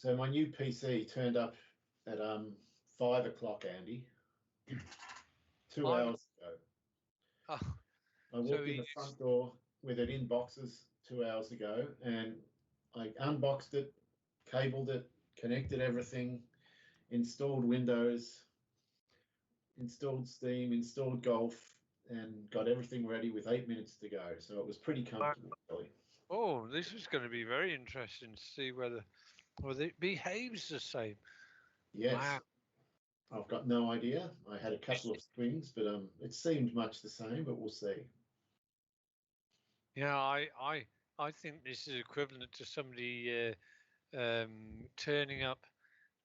So my new PC turned up at 5 o'clock, Andy, 2 hours ago. Oh, I walked in the front door with it in boxes 2 hours ago, and I unboxed it, cabled it, connected everything, installed Windows, installed Steam, installed Golf, and got everything ready with 8 minutes to go. So it was pretty comfortable, really. Oh, this is going to be very interesting to see whether it behaves the same. Yes. Wow. I've got no idea. I had a couple of swings, but it seemed much the same, but we'll see. Yeah, I think this is equivalent to somebody turning up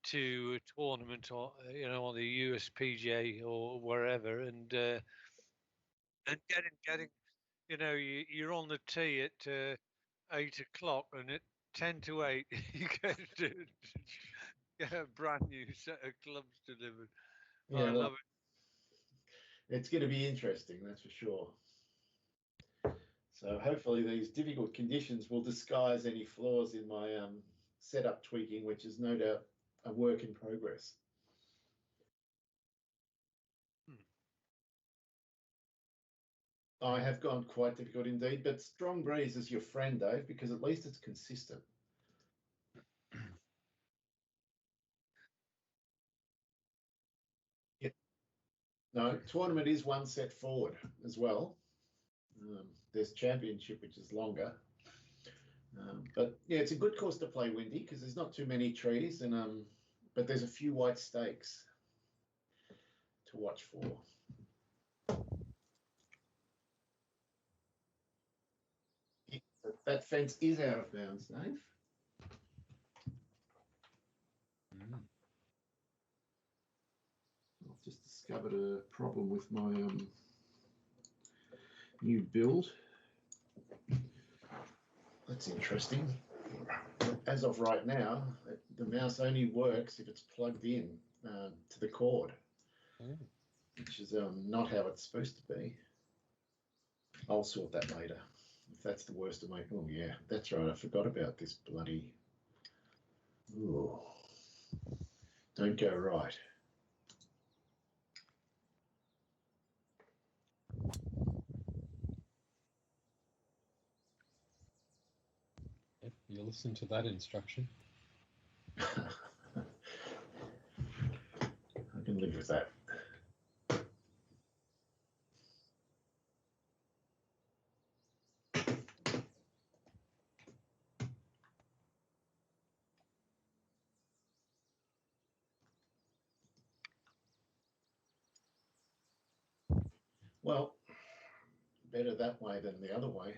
to a tournament, or on the USPGA or wherever, and getting you're on the tee at 8 o'clock, and at 10 to 8 you get a brand new set of clubs delivered. Yeah, I love it. It's going to be interesting, that's for sure. So hopefully these difficult conditions will disguise any flaws in my setup tweaking, which is no doubt a work in progress. I have gone quite difficult indeed, but strong breeze is your friend, Dave, because at least it's consistent. Yeah. No, tournament is one set forward as well. There's championship, which is longer. But yeah, it's a good course to play windy because there's not too many trees, and but there's a few white stakes to watch for. That fence is out of bounds, Dave. I've just discovered a problem with my new build. That's interesting. As of right now, the mouse only works if it's plugged in to the cord, which is not how it's supposed to be. I'll sort that later. If that's the worst of my... Oh, yeah, that's right. I forgot about this bloody... Ooh. Don't go right. Yep, you listen to that instruction. I can live with that. Well, better that way than the other way.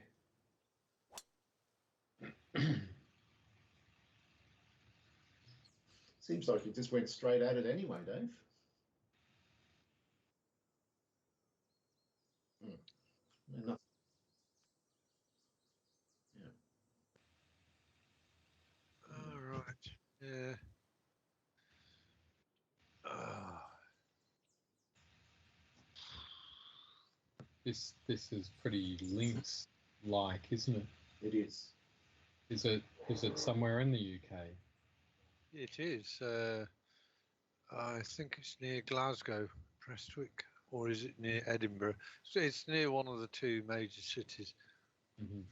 Seems like you just went straight at it anyway, Dave. Enough. Yeah. All right. Yeah. This is pretty Lynx-like, isn't it? It is. Is it somewhere in the UK? It is. I think it's near Glasgow, Prestwick, or is it near Edinburgh? So it's near one of the two major cities. Mm-hmm.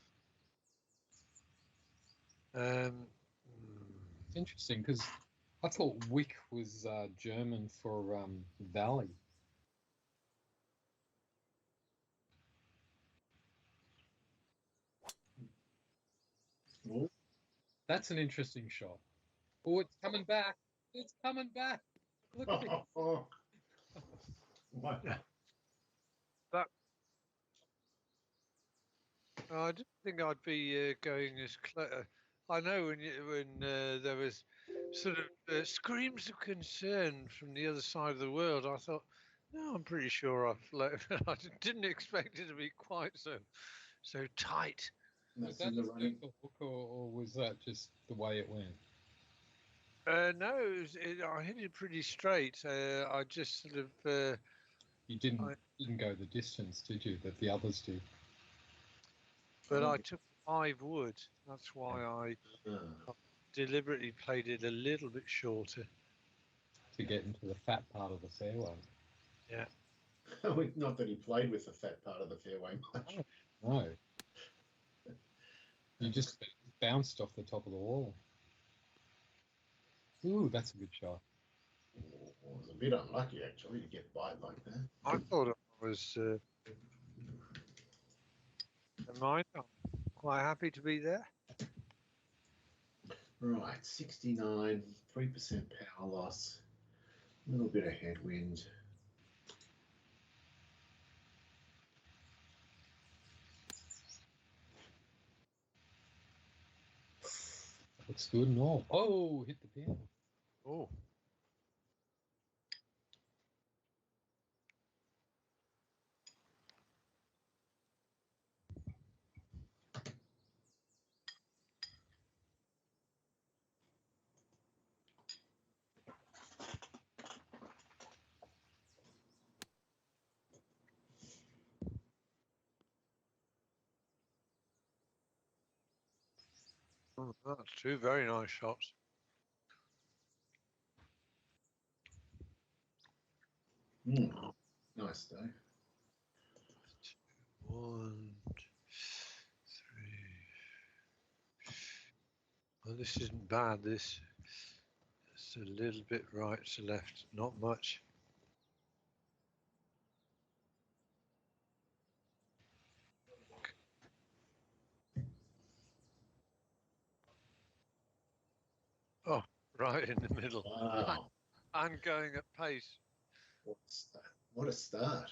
It's interesting because I thought Wick was German for valley. Oh. That's an interesting shot. Oh, it's coming back. It's coming back. Look at it. Wow. I didn't think I'd be going as close. I know when there was sort of screams of concern from the other side of the world, I thought, no, I'm pretty sure I didn't expect it to be quite so tight. Was that a circle hook, or was that just the way it went? No, I hit it pretty straight. I just sort of... you didn't go the distance, did you, that the others did? But I took 5 wood. That's why I deliberately played it a little bit shorter. To get into the fat part of the fairway. Yeah. Not that he played with the fat part of the fairway much. No. You just bounced off the top of the wall. Ooh, that's a good shot. It was a bit unlucky, actually, to get bite like that. I thought it was mine. I'm quite happy to be there. Right, 69, 3% power loss, a little bit of headwind. Looks good and all. Oh, hit the pin. Oh. Oh, that's two very nice shots. Nice, Dave. 2, 1, 3. Well, this isn't bad. This it's a little bit right to left, not much. Oh, right in the middle. Wow, And going at pace. what a start.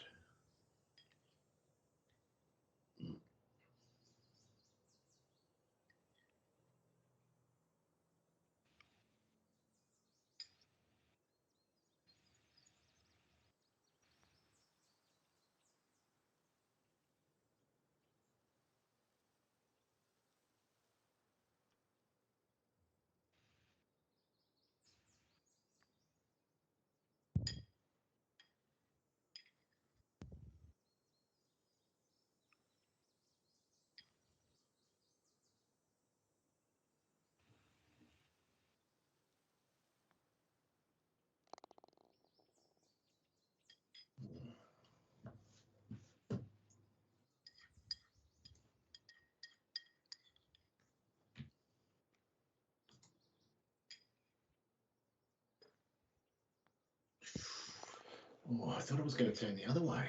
Oh, I thought it was going to turn the other way.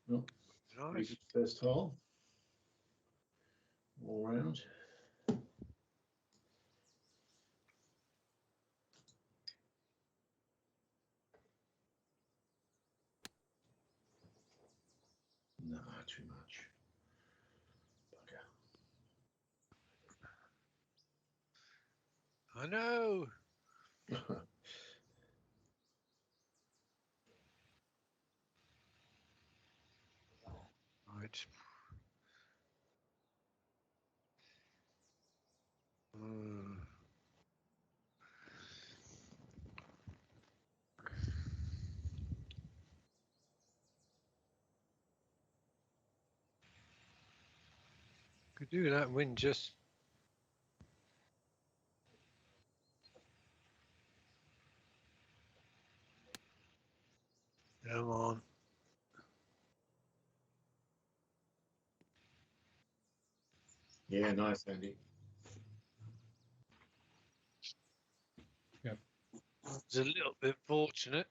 Well, Nice. first hole, all round. No, too much. I know. Bugger. Right. Mm. Could do that win just. Come on. Yeah, nice, Andy. Yep. It's a little bit fortunate.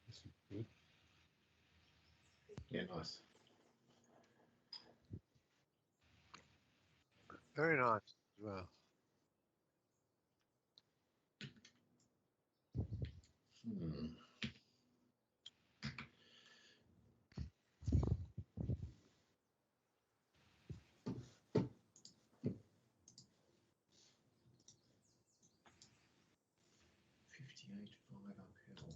This is good. Yeah, nice. Very nice as well. Hmm. CH5 uphill.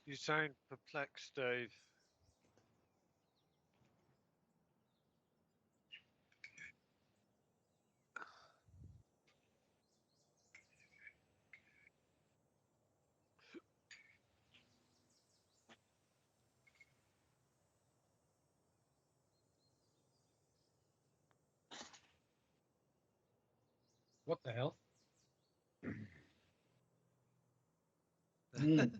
You sound perplexed, Dave. What the hell? Mm.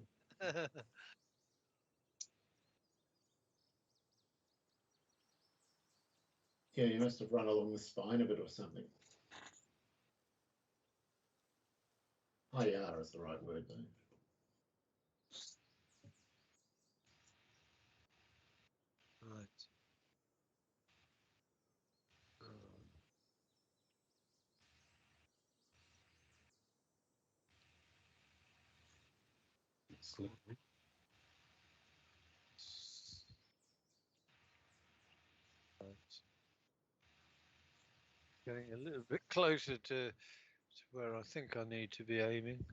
Yeah, you must have run along the spine of it or something. IR is the right word, though. Right. Slippery. Right. Getting a little bit closer to where I think I need to be aiming.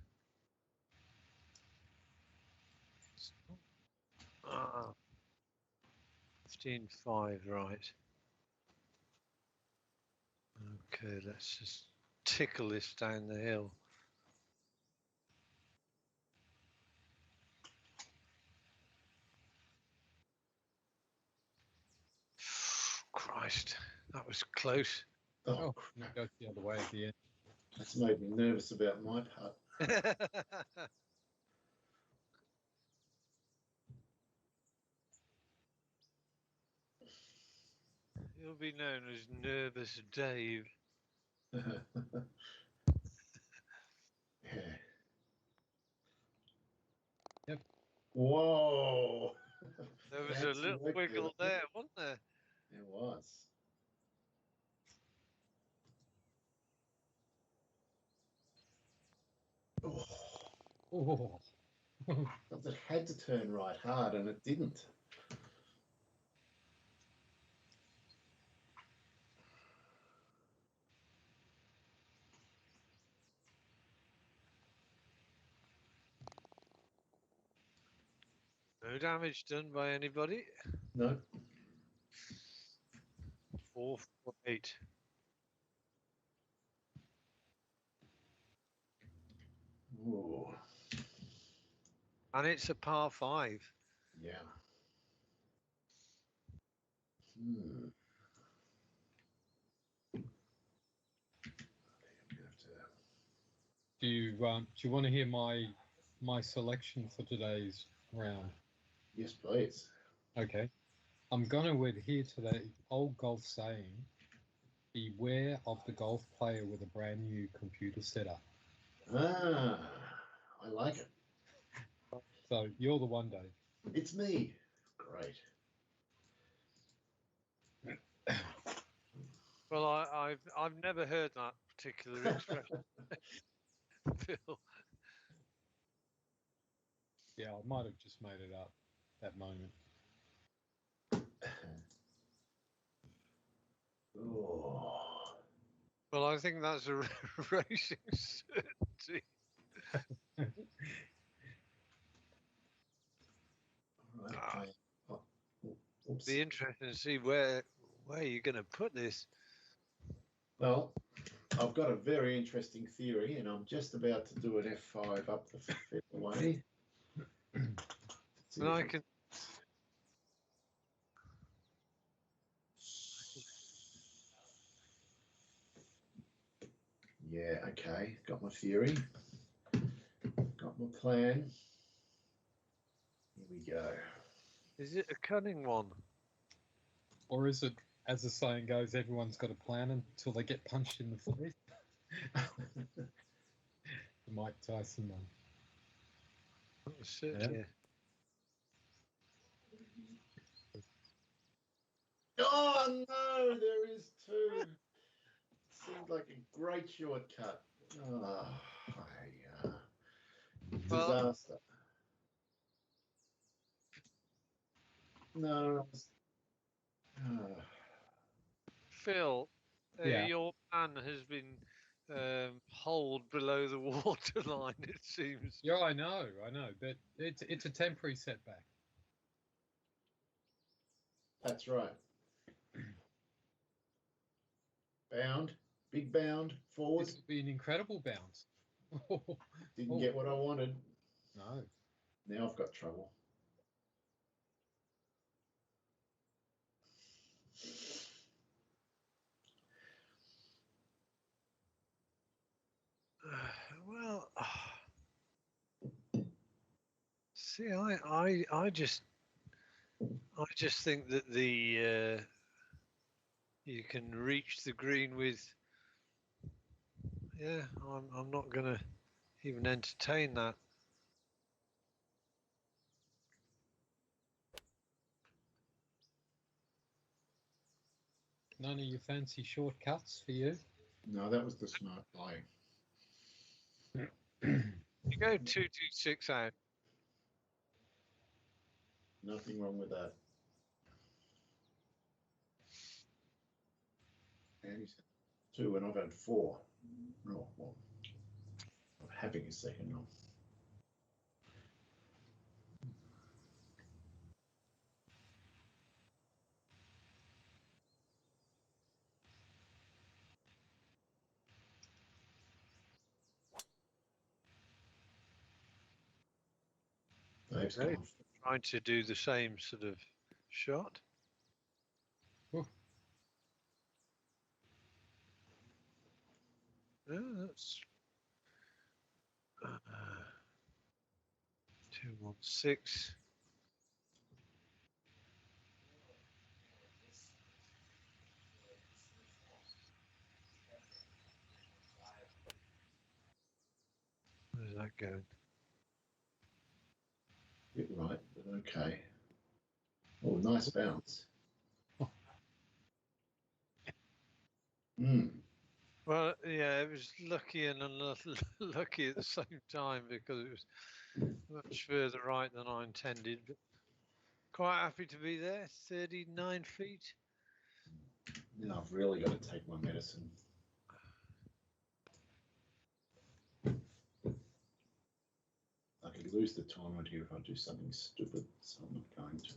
Ah, 15.5, right. Okay, let's just tickle this down the hill. Christ, that was close. Oh, No, it goes the other way at the end. that's made me nervous about my part. He'll be known as Nervous Dave. Yeah. Yep. Whoa. There was That's a little wicked. wiggle there, wasn't there? It was. Oh, Oh. it had to turn right hard and it didn't. No damage done by anybody. No. 448. Ooh. And it's a par 5. Yeah. Hmm. Do you want to hear my selection for today's round? Yes, please. Okay. I'm going to adhere to the old golf saying, beware of the golf player with a brand new computer setup. Ah, I like it. So you're the one, Dave. It's me. Great. Well, I've never heard that particular expression, Phil. Yeah, I might have just made it up that moment. Oh. Well, I think that's a racing certainty. Right, Ah. okay. Oh, oops. Be interesting to see where you're going to put this. Well, I've got a very interesting theory, and I'm just about to do an F5 up the fairway. And I can. Yeah, okay. Got my theory. Got my plan. Here we go. Is it a cunning one? Or is it, as the saying goes, everyone's got a plan until they get punched in the face? The Mike Tyson one. Certainly. Oh no, there is two. Seemed like a great shortcut. Oh, disaster. No. Phil, Yeah. your man has been holed below the waterline, it seems. Yeah, I know, but it's a temporary setback. That's right. Bound, big bound, forward. This would be an incredible bounce. Didn't get what I wanted. No. Now I've got trouble. Well, see, I just think that the you can reach the green with. Yeah, I'm not gonna even entertain that. None of your fancy shortcuts for you? No, that was the smart play. You go 2-2-6 out. Nothing wrong with that. And he's had 2 and I've had 4. Oh, well, I'm having a second now. Dave's Okay. gone. Trying to do the same sort of shot. Ooh. Yeah, that's 2-1-6. Where's that going? Bit right, but okay. Oh, nice bounce. Well, yeah, it was lucky and unlucky at the same time because it was much further right than I intended. But quite happy to be there. 39 feet. Now I've really got to take my medicine. I could lose the tournament here if I do something stupid, so I'm not going to.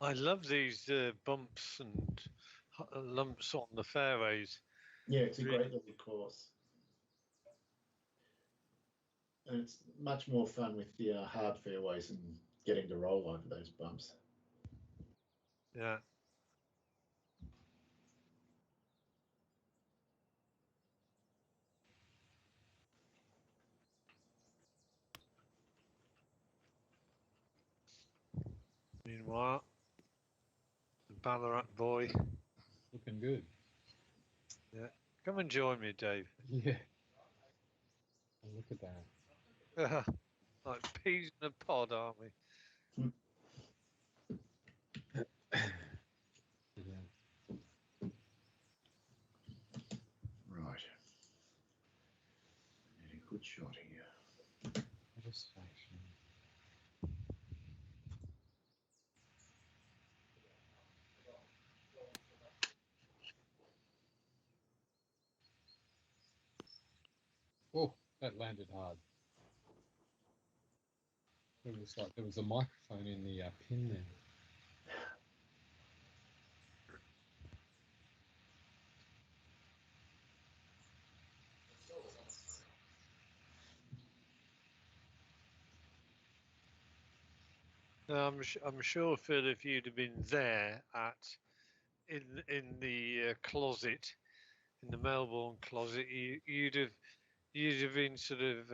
I love these bumps and lumps on the fairways. Yeah, it's a great little course. And it's much more fun with the hard fairways and getting to roll over those bumps. Yeah. Meanwhile, the Ballarat boy. Looking good. Yeah. Come and join me, Dave. Yeah. Oh, look at that. Like peas in a pod, aren't we? Yeah. Right. Need a good shot here. Satisfaction. Oh, that landed hard. It was like there was a microphone in the pin there. I'm sure, Phil, if you'd have been there in the closet, in the Melbourne closet, you'd have you'd have been sort of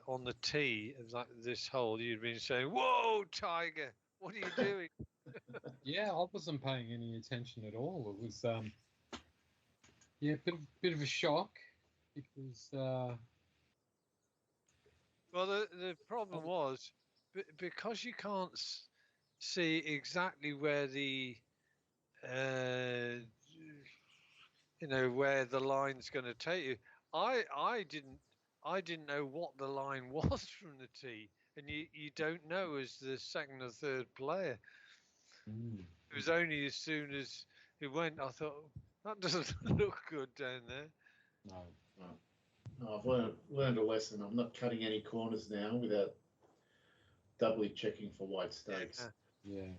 on the tee of like this hole. You'd been saying, "Whoa, Tiger, what are you doing?" Yeah, I wasn't paying any attention at all. It was yeah, bit of a shock because Well, the problem was because you can't see exactly where the where the line's going to take you. I didn't know what the line was from the tee, and you don't know as the second or third player. It was only as soon as it went, I thought that doesn't look good down there. no. I've learned a lesson. I'm not cutting any corners now without doubly checking for white stakes. Yeah.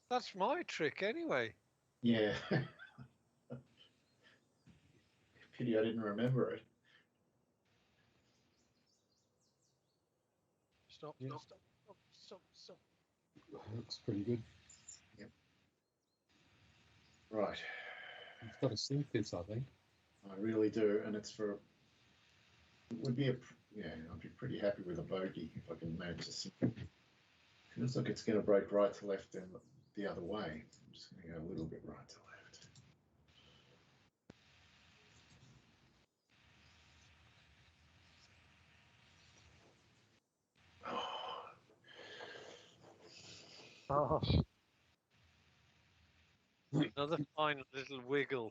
That's my trick anyway. Yeah. Pity I didn't remember it. Stop, Yeah. stop. Looks pretty good. Yep. Right. You've got to sink this, I think. I really do, and it's for. It would be I'd be pretty happy with a bogey if I can manage to sink it. It looks like it's going to break right to left and the other way. I'm just going to go a little bit right to left. Oh. Another fine little wiggle.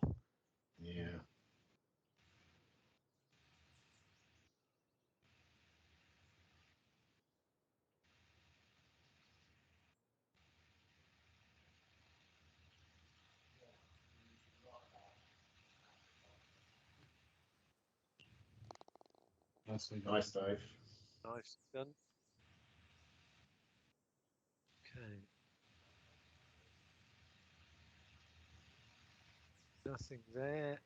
Yeah. Nicely done. Nice, Dave. Nice done. Okay. Nothing there.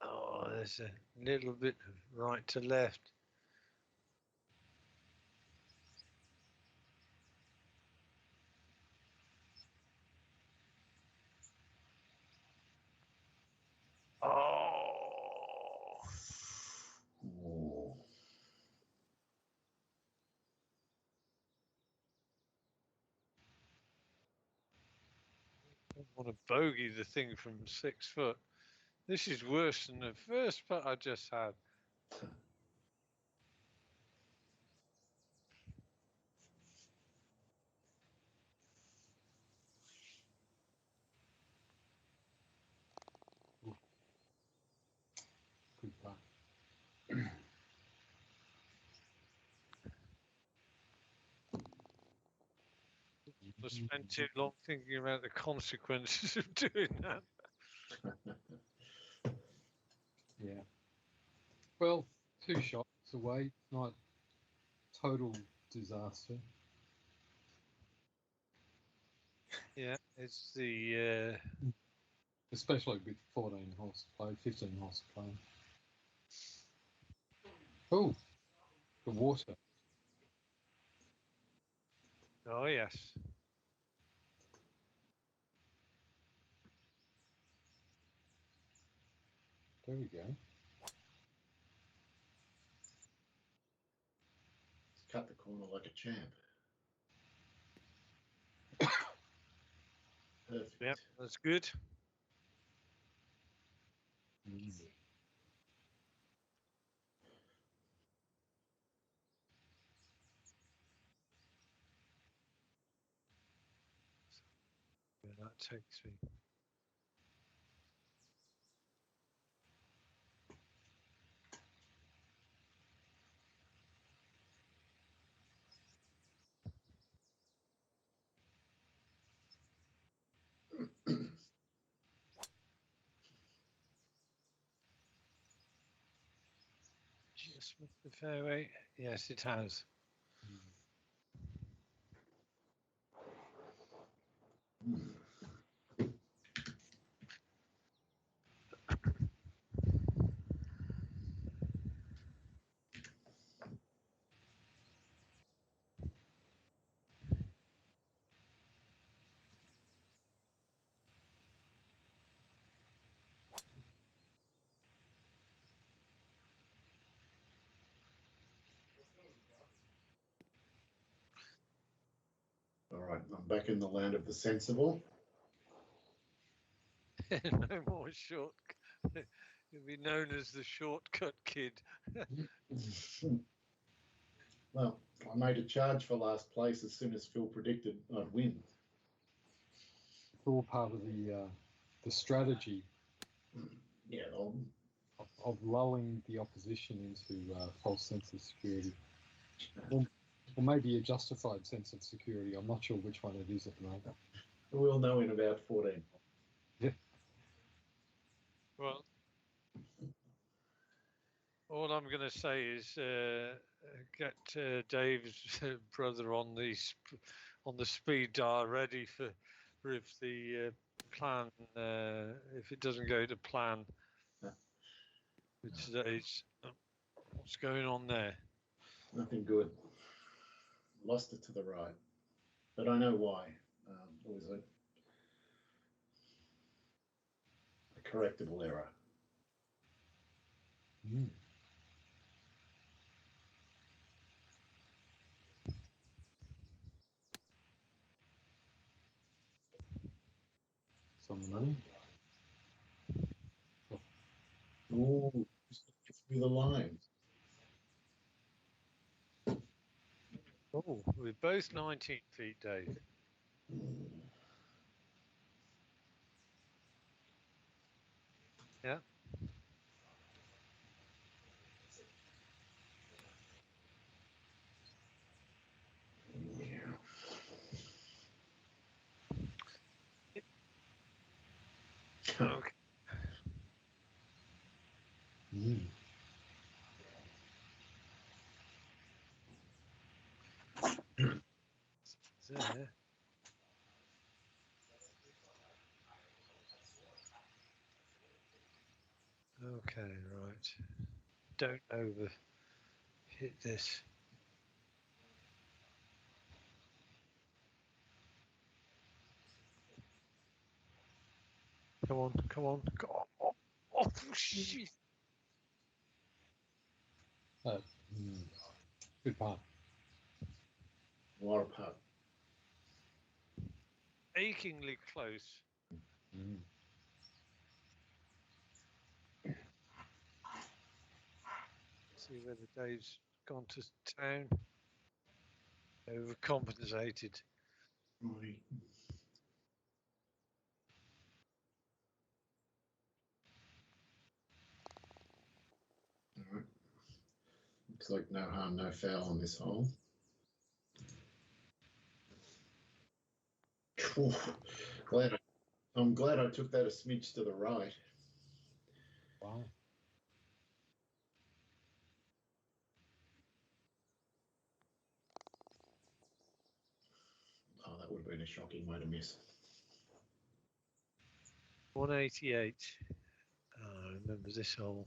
Oh, there's a little bit of right to left. Oh. Ooh. I want to bogey the thing from 6 foot. This is worse than the first putt I just had. Good putt. I spent too long thinking about the consequences of doing that. Yeah. Well, 2 shots away, not total disaster. Yeah, it's the Especially with 14 horse play, 15 horse play. Oh, the water. oh yes. There we go. Cut the corner like a champ. Perfect. Yep, that's good. Where that takes me. Just missed the fairway. Yes, it has. I'm back in the land of the sensible. No more short. You'll be known as the shortcut kid. Well, I made a charge for last place as soon as Phil predicted I'd win. It's all part of the strategy Yeah, of lulling the opposition into a false sense of security. Or maybe a justified sense of security. I'm not sure which one it is at the moment. we'll know in about 14. Yeah. Well, all I'm going to say is get Dave's brother on the speed dial ready for if the plan if it doesn't go to plan. Which is what's going on there? Nothing good. Lost it to the right, but I know why. It was a correctable error. Mm. Some money. Ooh, through the line. Oh, we're both 19 feet, Dave. Yeah. Okay. Mm. There. Okay, right. Don't over hit this. Come on, come on. Oh, shit. Good part. What a putt. Achingly close. Mm. See whether Dave's gone to town. Overcompensated. Right. All right. Looks like no harm, no foul on this hole. Phew. I'm glad I took that a smidge to the right. Wow. Oh, that would have been a shocking way to miss. 188. I remember this hole.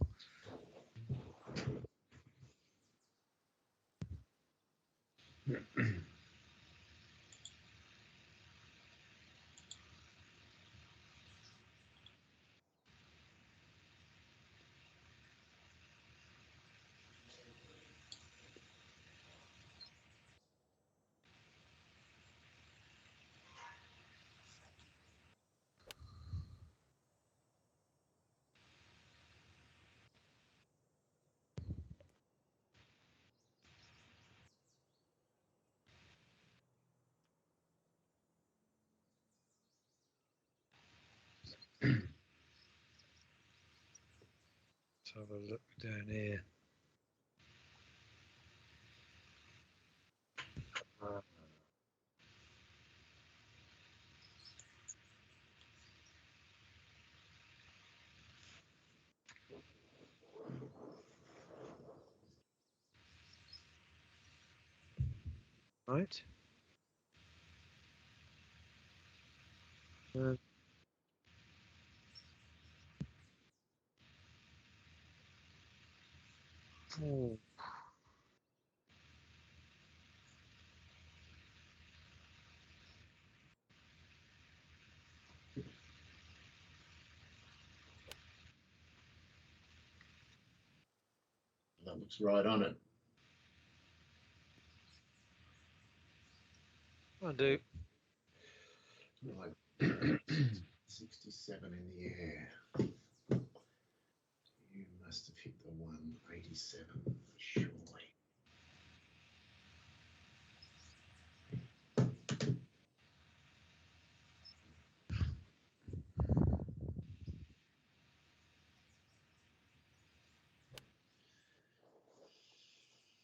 Let's have a look down here. Right. Oh. That looks right on it. I do. Right. 67 in the air. You must have hit the 187, surely.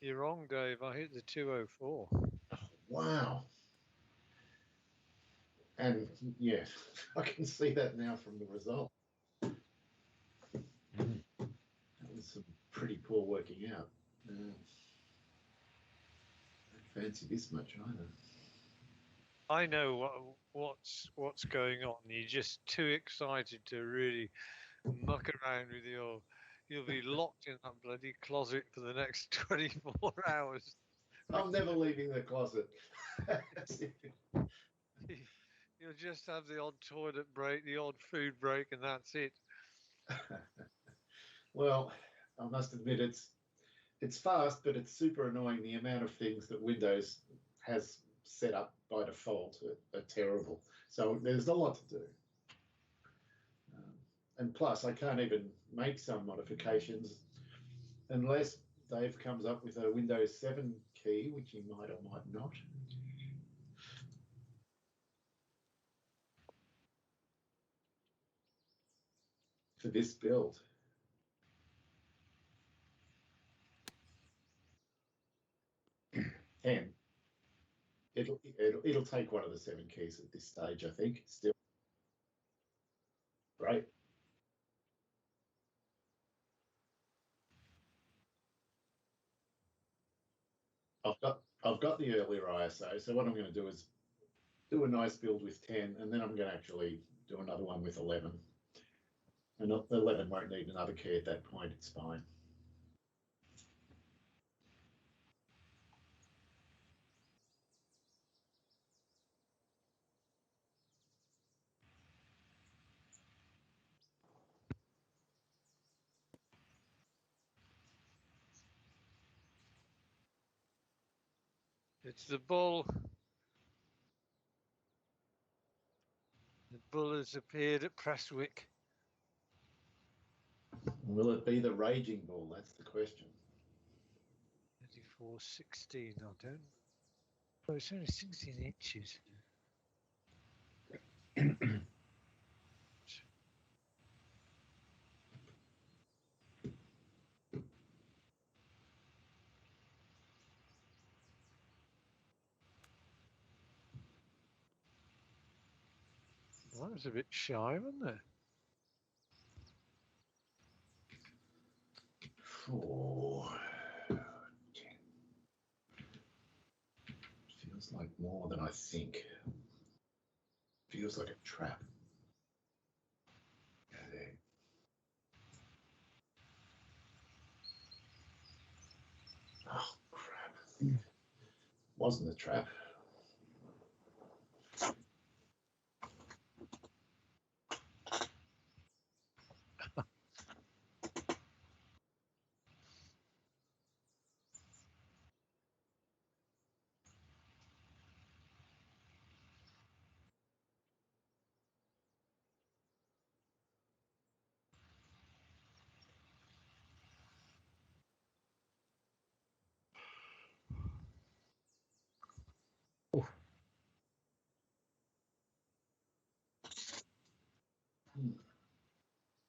You're wrong, Dave. I hit the 204. Oh, wow. And yeah, I can see that now from the result. That was some pretty poor working out. Don't fancy this much either. I know what's going on. You're just too excited to really muck around with your. You'll be locked in that bloody closet for the next 24 hours. I'm never leaving the closet. You'll just have the odd toilet break, the odd food break, and that's it. Well, I must admit it's fast, but it's super annoying. The amount of things that Windows has set up by default are terrible. So there's a lot to do. And plus, I can't even make some modifications unless Dave comes up with a Windows 7 key, which he might or might not. For this build. And it'll take one of the 7 keys at this stage, I think. Still. Right. I've got the earlier ISO, so what I'm going to do is do a nice build with 10, and then I'm going to actually do another one with 11. And 11 won't need another key at that point. It's fine. It's the bull. The bull has appeared at Prestwick. Will it be the Raging Bull? That's the question. 34.16. I don't. Oh, it's only 16 inches. Well, that was a bit shy, wasn't it? Oh, 10. Feels like more than I think. Feels like a trap. Okay. Oh, crap. Wasn't a trap.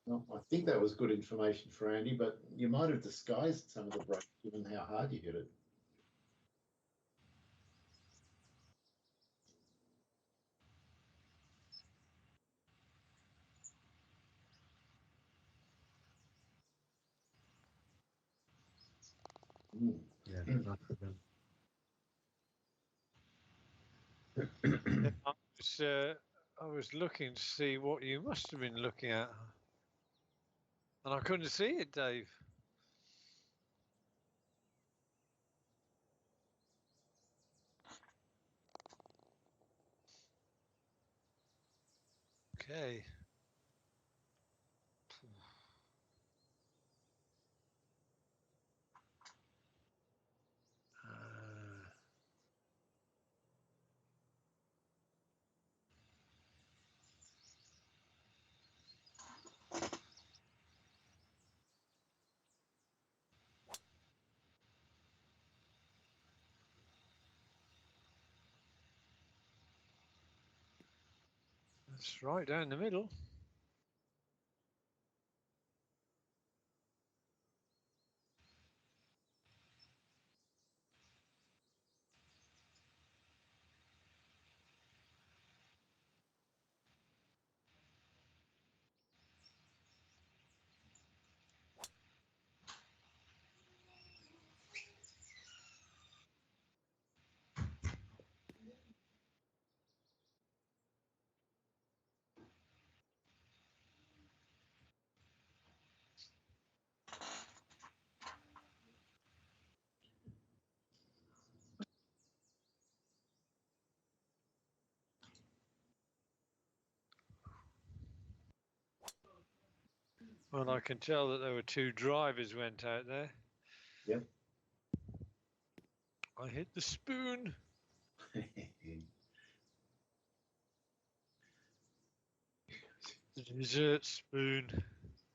Well, I think that was good information for Andy, but you might have disguised some of the break given how hard you hit it. Yeah, not for them. I was looking to see what you must have been looking at, and I couldn't see it, Dave. Okay. It's right down the middle. Well, I can tell that there were 2 drivers went out there. Yep. I hit the spoon. The dessert spoon.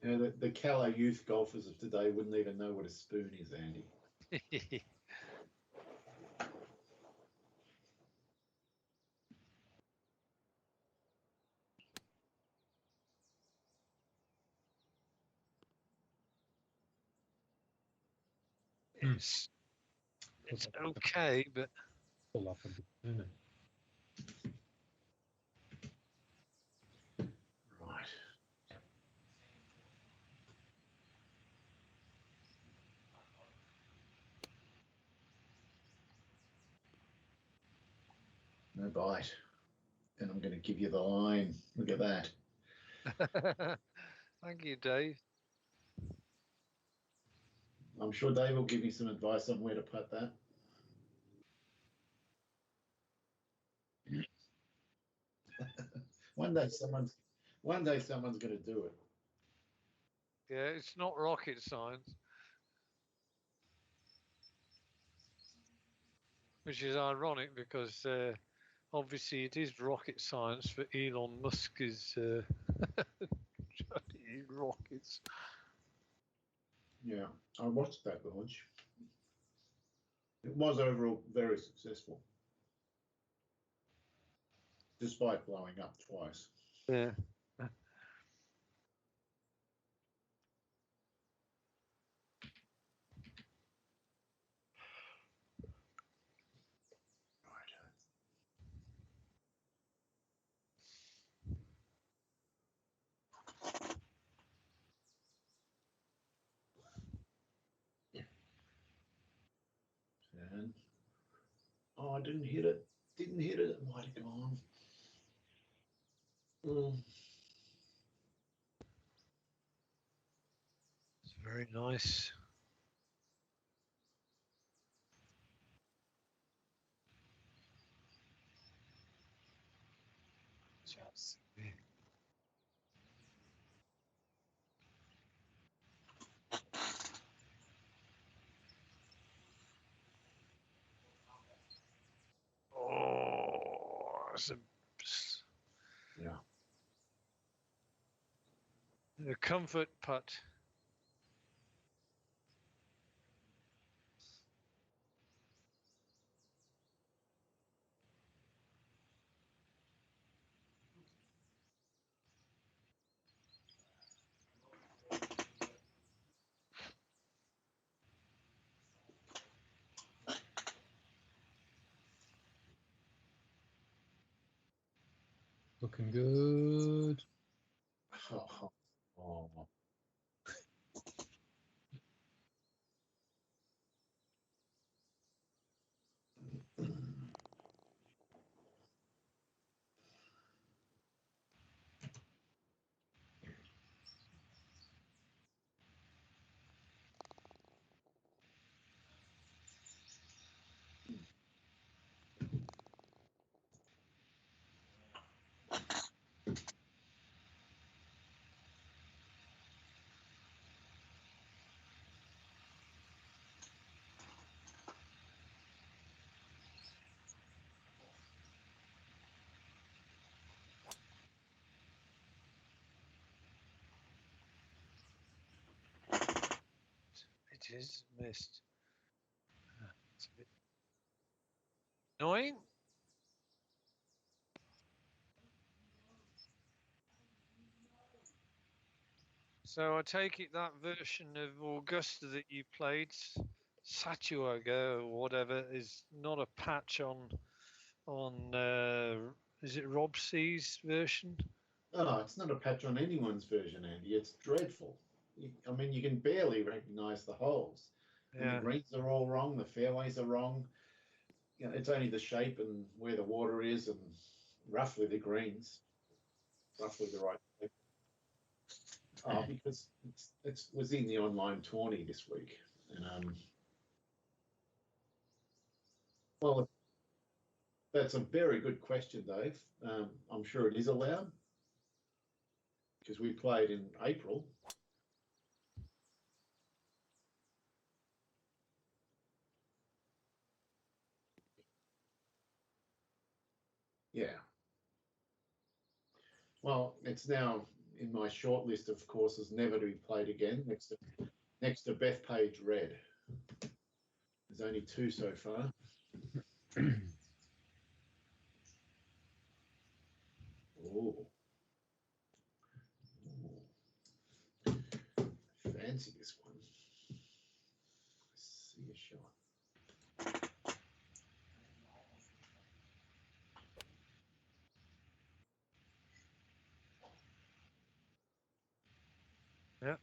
You know, the Callow youth golfers of today wouldn't even know what a spoon is, Andy. It's okay, but Pull up a bit. Right. No bite. And I'm going to give you the line. Look at that. thank you, Dave. I'm sure Dave will give you some advice on where to put that. One day someone's going to do it. Yeah, it's not rocket science, which is ironic because obviously it is rocket science for Elon Musk is trying to use rockets. Yeah, I watched that launch. It was overall very successful, despite blowing up twice. Yeah. And oh, I didn't hit it. Didn't hit it. It might have gone. It's very nice. Just oh, it's Yeah. a comfort putt. Looking good. Oh. It is missed. It's a bit annoying. So I take it that version of Augusta that you played, Satuaga or whatever, is not a patch on is it Rob C's version? Oh, it's not a patch on anyone's version, Andy. It's dreadful. I mean, you can barely recognise the holes. And the Yeah. greens are all wrong. The fairways are wrong. You know, it's only the shape and where the water is and roughly the greens, roughly the right shape. Because it was in the online tourney this week. And, well, that's a very good question, Dave. I'm sure it is allowed because we played in April. Yeah. Well, it's now in my short list of courses never to be played again, next to Bethpage Red. There's only 2 so far. Oh. Fancy this one. Let's see a shot. Yeah.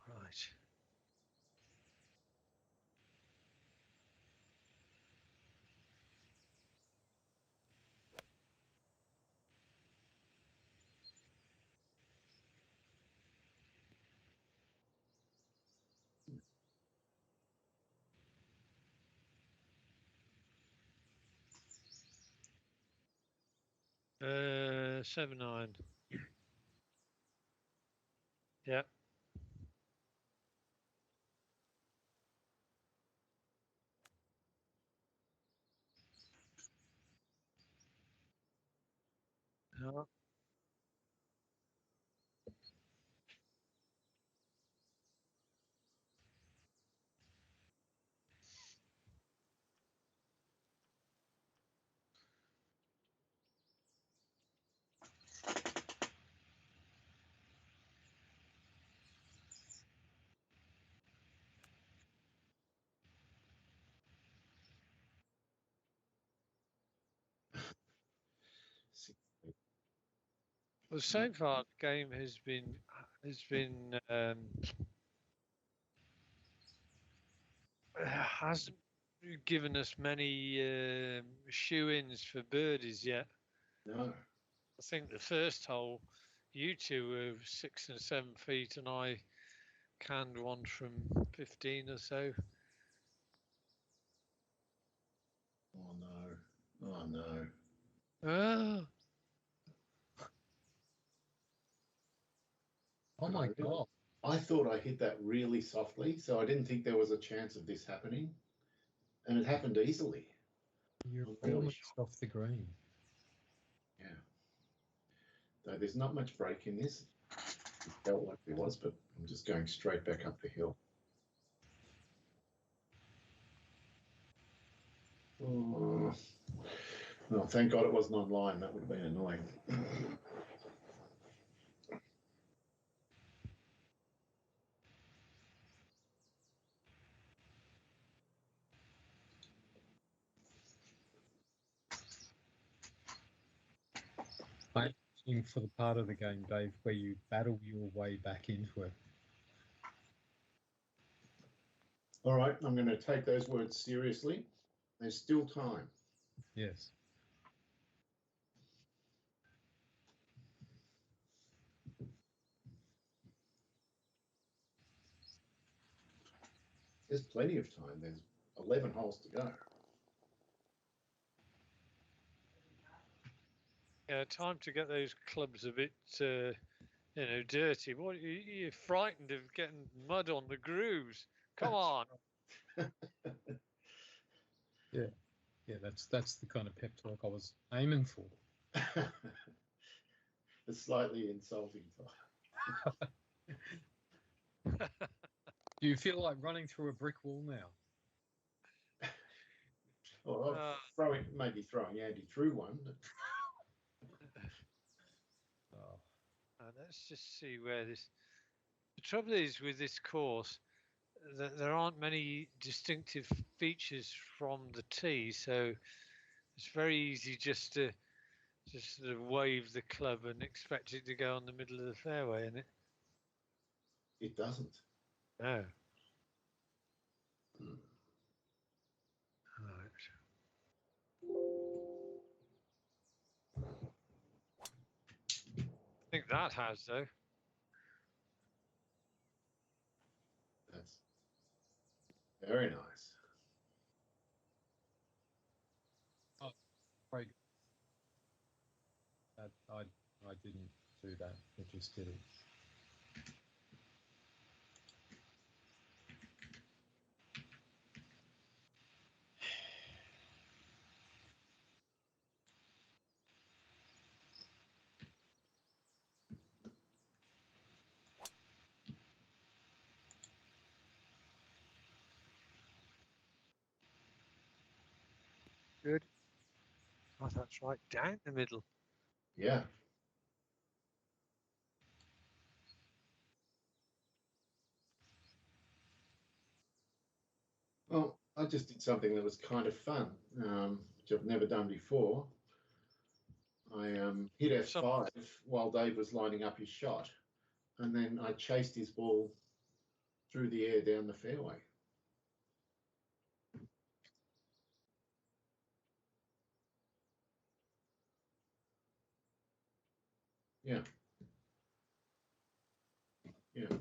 Right. Uh, 7-9. Yeah. Yeah. Well, so far the game hasn't given us many shoe-ins for birdies yet. No. I think the first hole, you two were 6 and 7 feet, and I canned one from 15 or so. Oh no. Oh no. Oh, Oh my God. I thought I hit that really softly, so I didn't think there was a chance of this happening. And it happened easily. You're I'm really almost shocked. off the green. Yeah. Though there's not much break in this. It felt like there was, but I'm just going straight back up the hill. Oh. Well, thank God it wasn't online. That would have been annoying. Waiting for the part of the game, Dave, where you battle your way back into it. All right, I'm going to take those words seriously. There's still time. Yes. There's plenty of time. There's 11 holes to go. Yeah, time to get those clubs a bit, dirty. What you're frightened of getting mud on the grooves? Come on. Yeah, that's the kind of pep talk I was aiming for. It's slightly insulting. Do you feel like running through a brick wall now? Or maybe throwing Andy through one. Oh. Let's just see where this. The trouble is with this course that there aren't many distinctive features from the tee, so it's very easy just to sort of wave the club and expect it to go on the middle of the fairway, and It doesn't. no. Hmm. Right. I think that has, though. That's very nice. Oh, great. I didn't do that. I just did it. Good. Oh, that's right down the middle. Yeah. Well, I just did something that was kind of fun, which I've never done before. I hit F5 while Dave was lining up his shot, and then I chased his ball through the air down the fairway. Yeah. Yeah.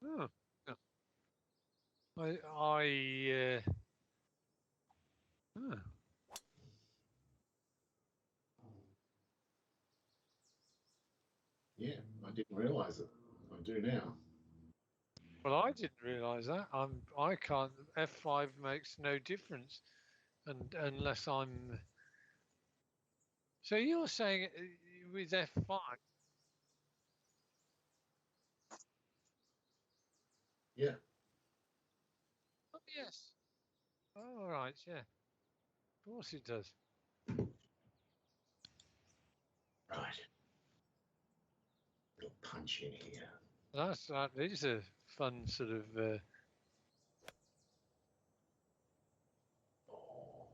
Oh. Yeah, I didn't realise it. I do now. Well, I didn't realise that. I can't. F5 makes no difference, and unless I'm. So you're saying with F5? Yeah. Oh yes. Oh, all right. Yeah. Of course it does. Right. Little punch in here. That is a fun sort of. Oh.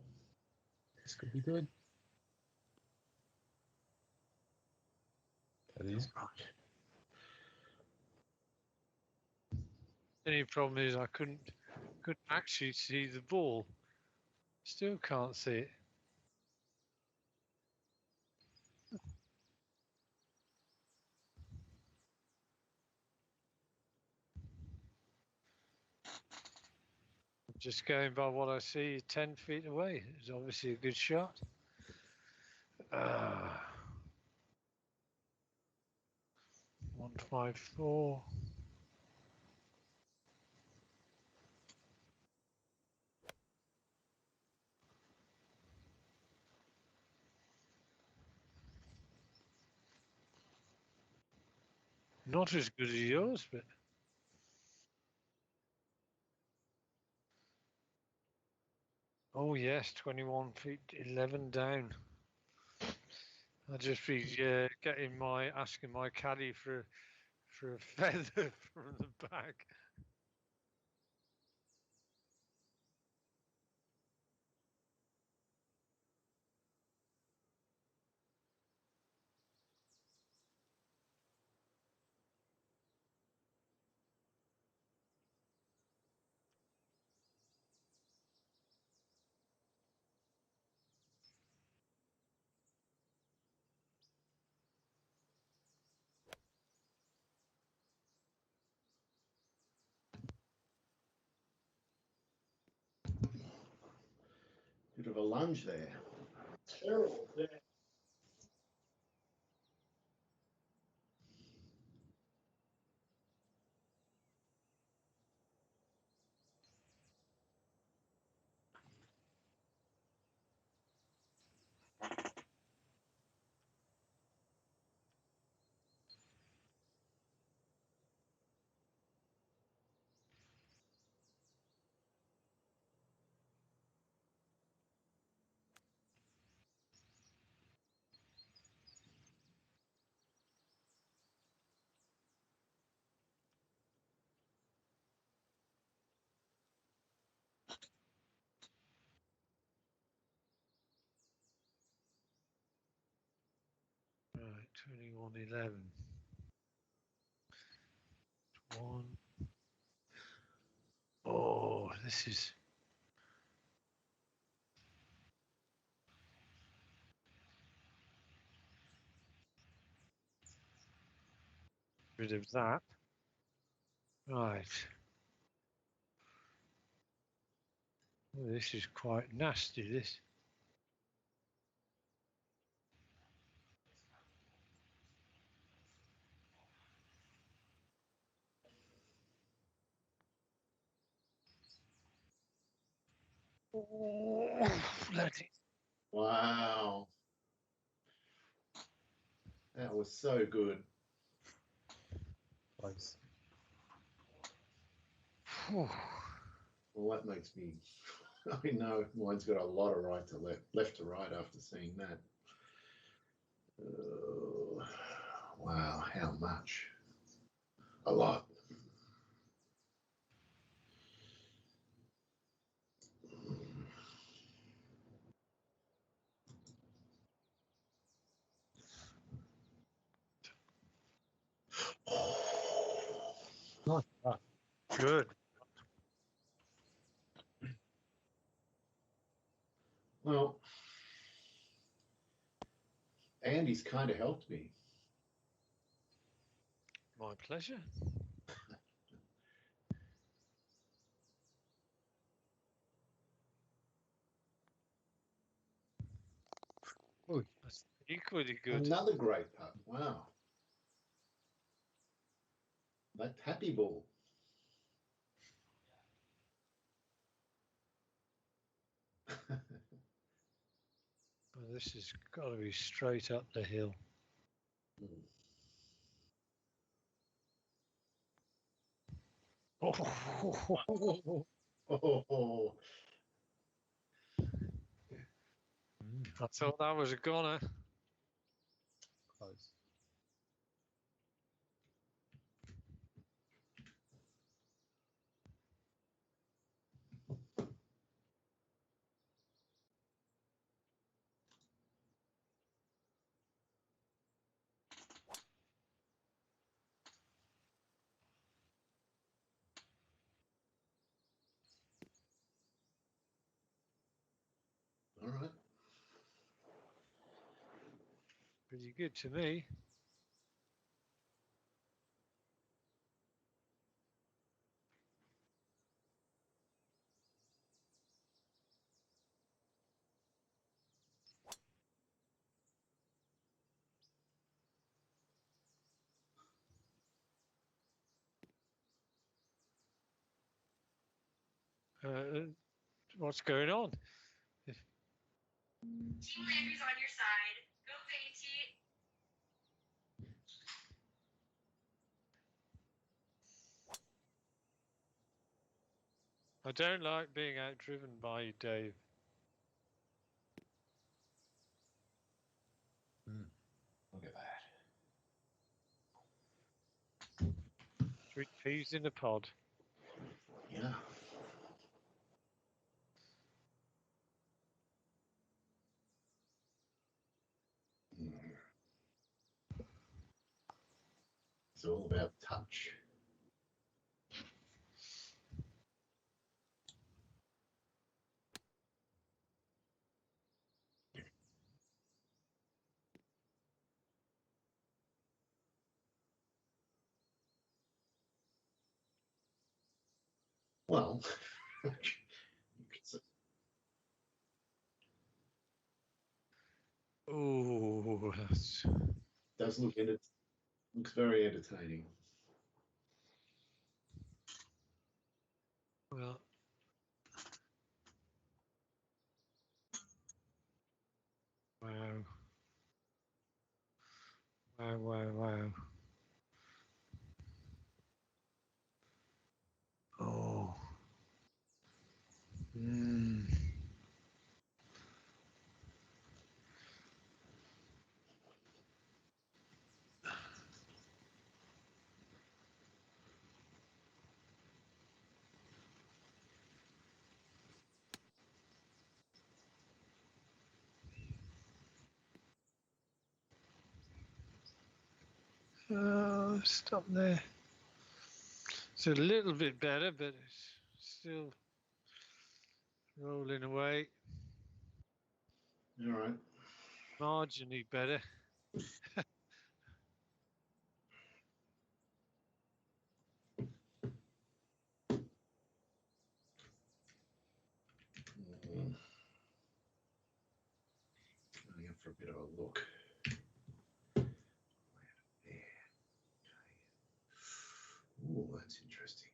This could be good. That is Right. The only problem is I couldn't actually see the ball. Still can't see it. Just going by what I see, 10 feet away. It's obviously a good shot. 154. Not as good as yours, but. Oh yes, 21 feet, 11 down. I'll just be asking my caddy for a feather from the bag. of a lunge there. Terrible. Yeah. Right, 21-11. 1. Oh, this is. Rid of that. Right. Oh, this is quite nasty, this. Oh, bloody. Wow. That was so good. Close. Oh, Well, that makes me. I know mine's got a lot of right to left to right after seeing that. Wow, how much? A lot. Nice. Ah, good. Well, Andy's kind of helped me. My pleasure. oh, That's equally good. Another great putt. Wow. That happy ball. Oh, this has got to be straight up the hill. Oh, Oh, I thought that was a goner. close. all right. Pretty good to me. What's going on? Team Landry's on your side. Go Venti. I don't like being outdriven by you, Dave. Look at that. 3 peas in a pod. Yeah. It's all about touch. Well, you could say, Does looks very entertaining. Well, wow. Wow, wow, wow. Oh. Mm. Stop there. It's a little bit better, but it's still rolling away. All right. Marginally better. Mm. Going in for a bit of a look. There. Okay. Ooh, that's interesting.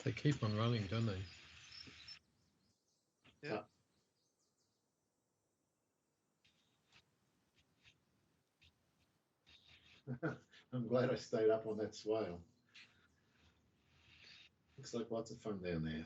They keep on running, don't they? Yeah. I'm glad I stayed up on that swale. Looks like lots of fun down there.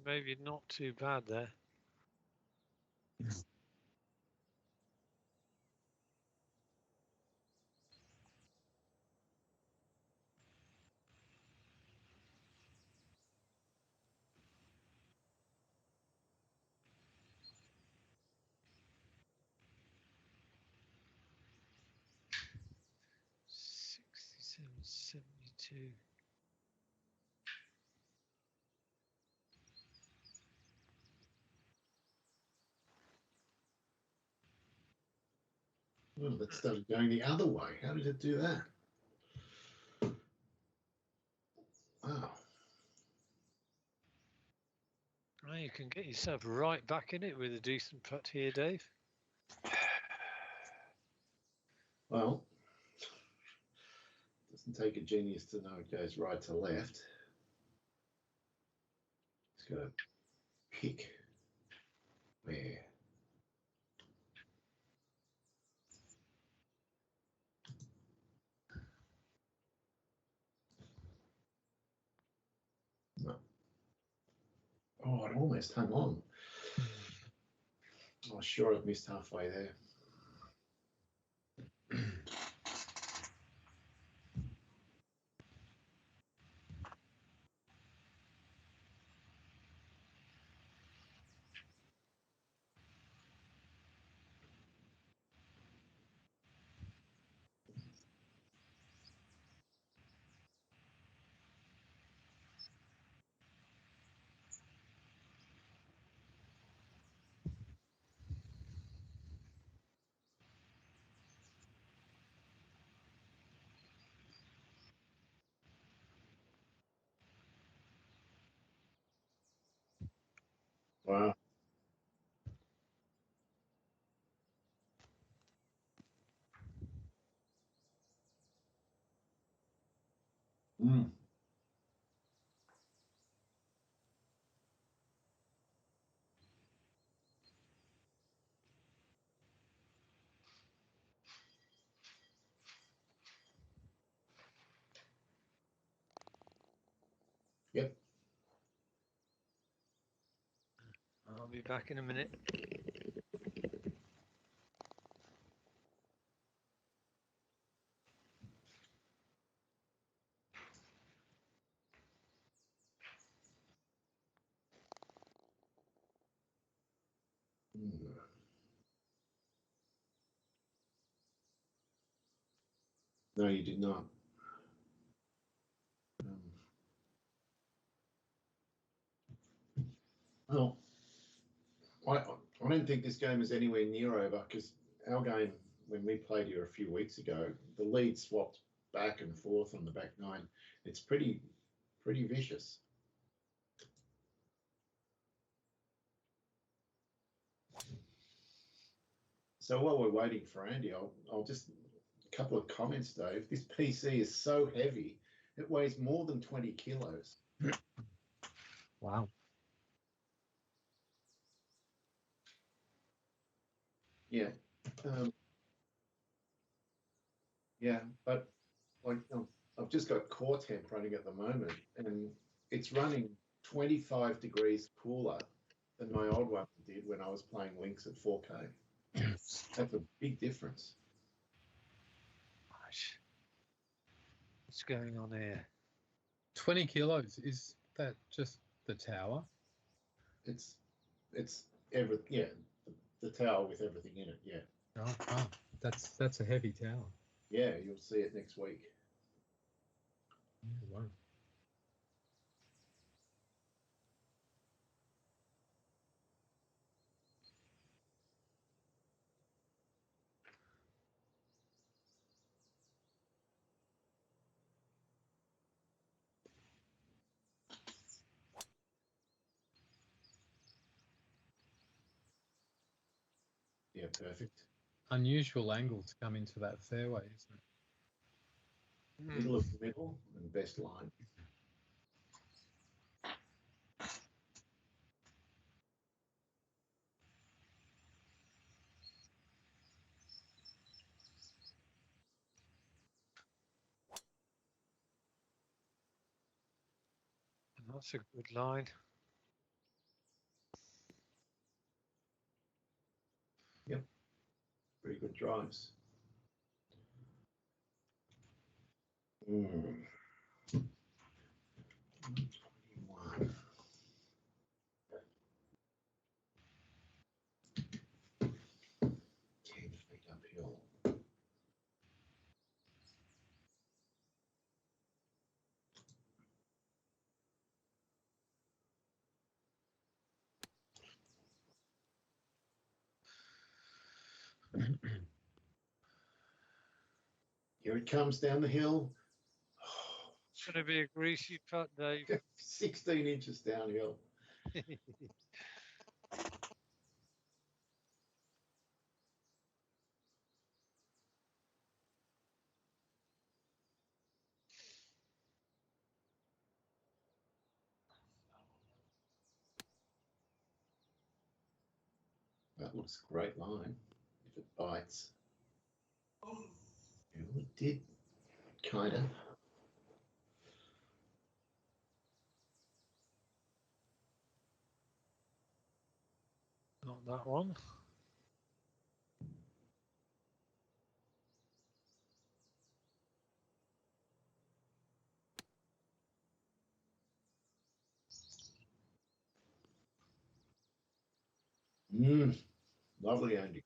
Maybe not too bad there. $67.72. Well, that started going the other way. How did it do that? Wow. Well, you can get yourself right back in it with a decent putt here, Dave. Well, doesn't take a genius to know it goes right to left. It's got to pick where. No. Oh, it almost hung on. I was sure I'd missed halfway there. Wow. Mm. Yep. I'll be back in a minute. Mm. No, you did not. Well, I don't think this game is anywhere near over because our game, when we played here a few weeks ago, the lead swapped back and forth on the back nine. It's pretty vicious. So while we're waiting for Andy, I'll just a couple of comments, Dave. This PC is so heavy; it weighs more than 20 kilos. Wow. Yeah. Yeah, but like I've just got core temp running at the moment, and it's running 25 degrees cooler than my old one did when I was playing Lynx at 4K. That's a big difference. Gosh. What's going on here? 20 kilos, is that just the tower? It's the tower with everything in it. Yeah, Oh, that's a heavy tower. yeah, you'll see it next week. Yeah, wow. Yeah, perfect. Unusual angle to come into that fairway, isn't it? Middle of the middle and best line. That's a good line. Yep, pretty good drives. Mm. 21. 10 feet uphill. Here it comes down the hill. It's going to be a greasy putt, Dave. 16 inches downhill. That looks a great line if it bites. Yeah, it did, kind of. Not that one. Lovely, Andy.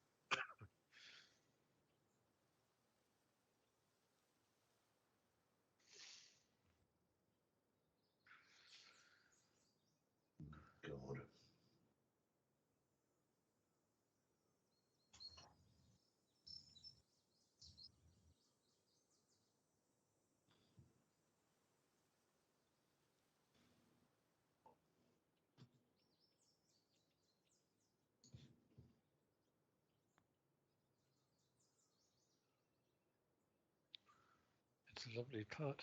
God. That's a lovely putt.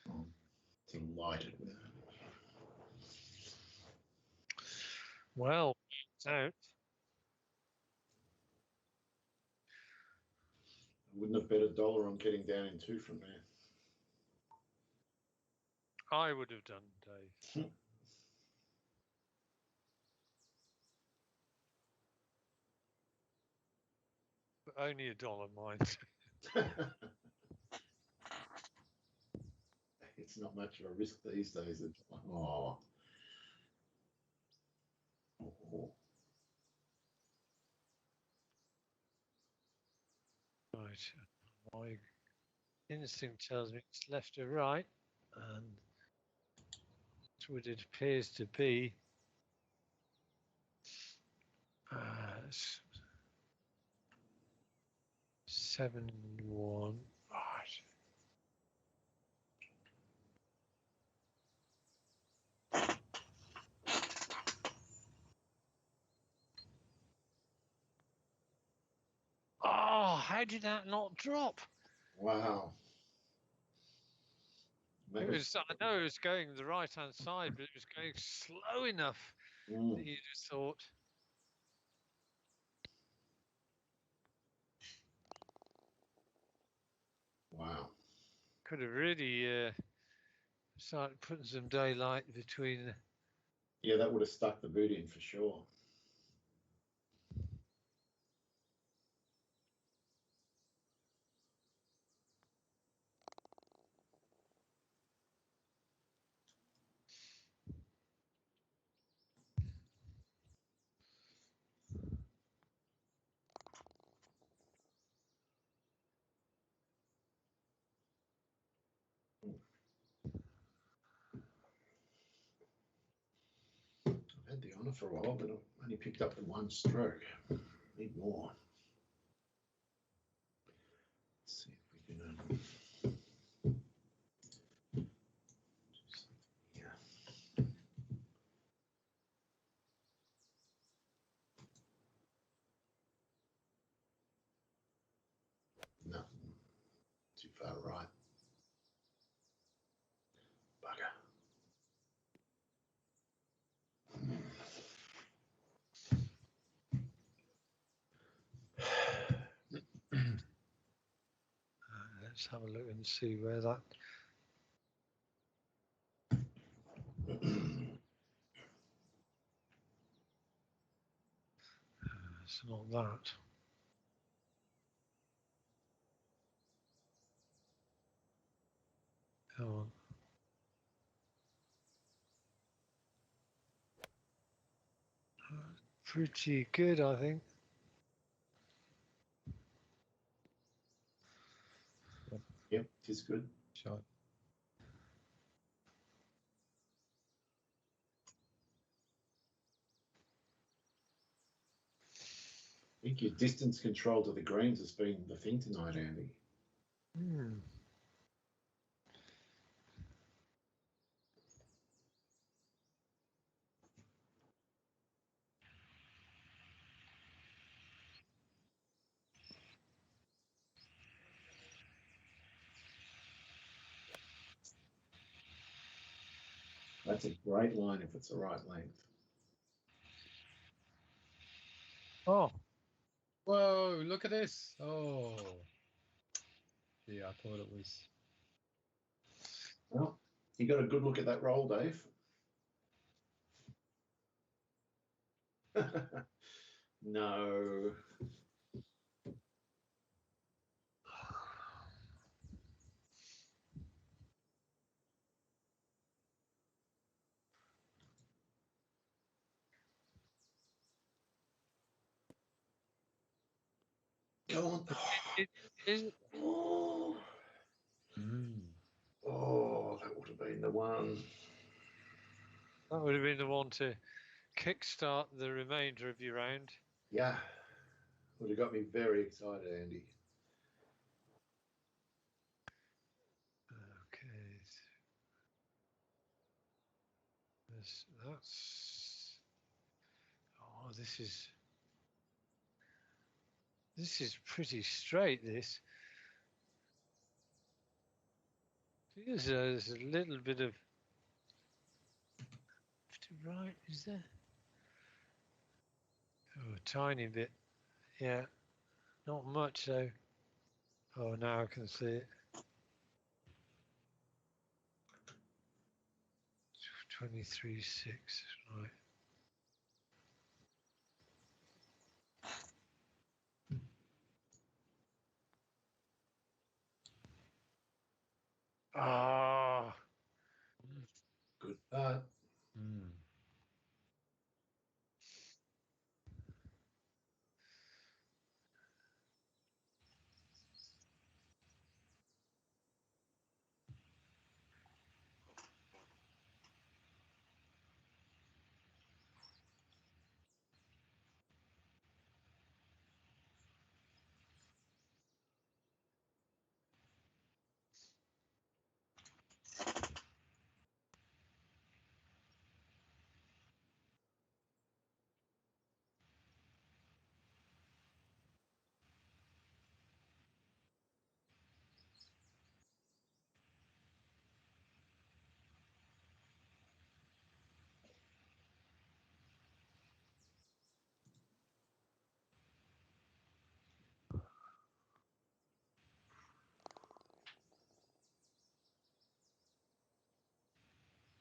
I'm delighted with it. Well, it's out. I wouldn't have bet $1 on getting down in 2 from there. I would have done, Dave. But only $1, mind. It's not much of a risk these days. It's like, oh. Oh. Right. My instinct tells me it's left or right, and that's what it appears to be. 7-1. Right. Oh, how did that not drop? Wow. I know it was going the right-hand side, but it was going slow enough that you just thought. Wow. Could have really started putting some daylight between. Yeah, that would have stuck the boot in for sure. I've had the honour for a while, but I've only picked up the 1 stroke. Need more. Let's see if we can. Yeah. No. Too far right. Bugger. Let's have a look and see where that. It's not that. Come on. Pretty good, I think. Yep, it is good. Shot. I think your distance control to the greens has been the thing tonight, Andy. That's a great line if it's the right length. Oh, Whoa, look at this. Oh. Yeah, I thought it was. Well, you got a good look at that roll, Dave. No. Go on. Oh, that would have been the one. That would have been the one to kickstart the remainder of your round. Yeah. Would have got me very excited, Andy. Okay. That's. Oh, this is pretty straight. This. Feels there's a little bit of left to right, is there? Oh, a tiny bit. Yeah, not much though. Oh, now I can see it. 23.6, right. Ah, Good putt. Mm.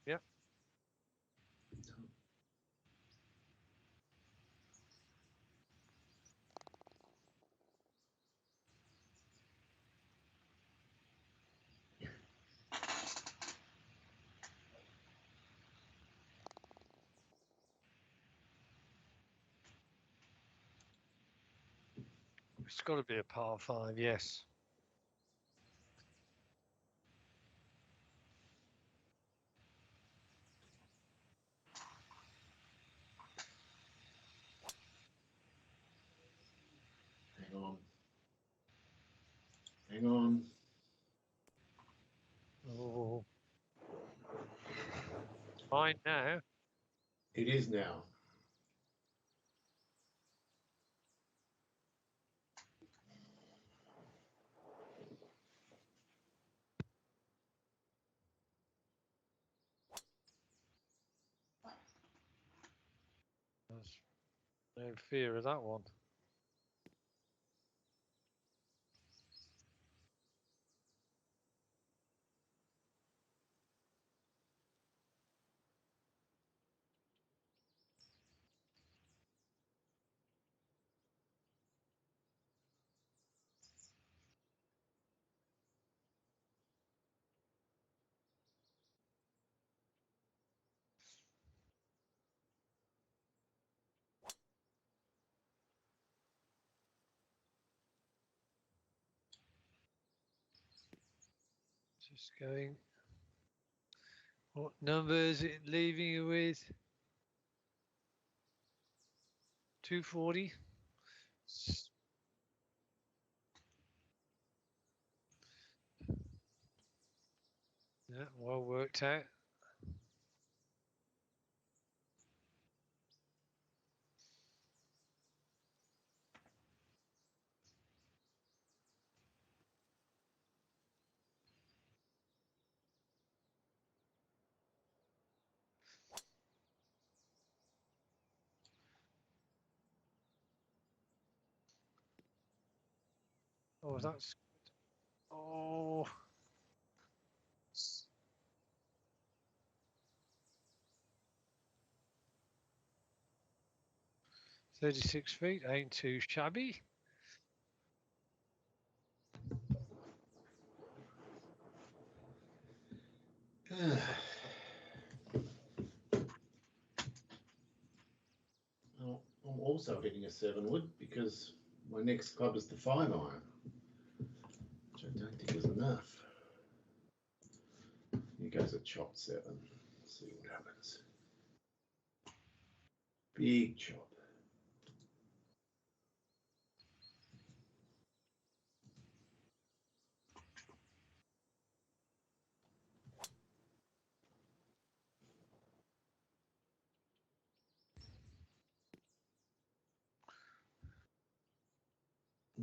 yep. It's got to be a par 5, yes. Hang on. Hang on. Oh, fine now. It is now. There's no fear of that one. Just going. What number is it leaving you with? 240. Yeah, well worked out. Oh, that's. Oh. 36 feet ain't too shabby. Well, I'm also hitting a 7-wood because my next club is the 5-iron, which I don't think is enough. Here goes a chopped 7. See what happens. Big chop.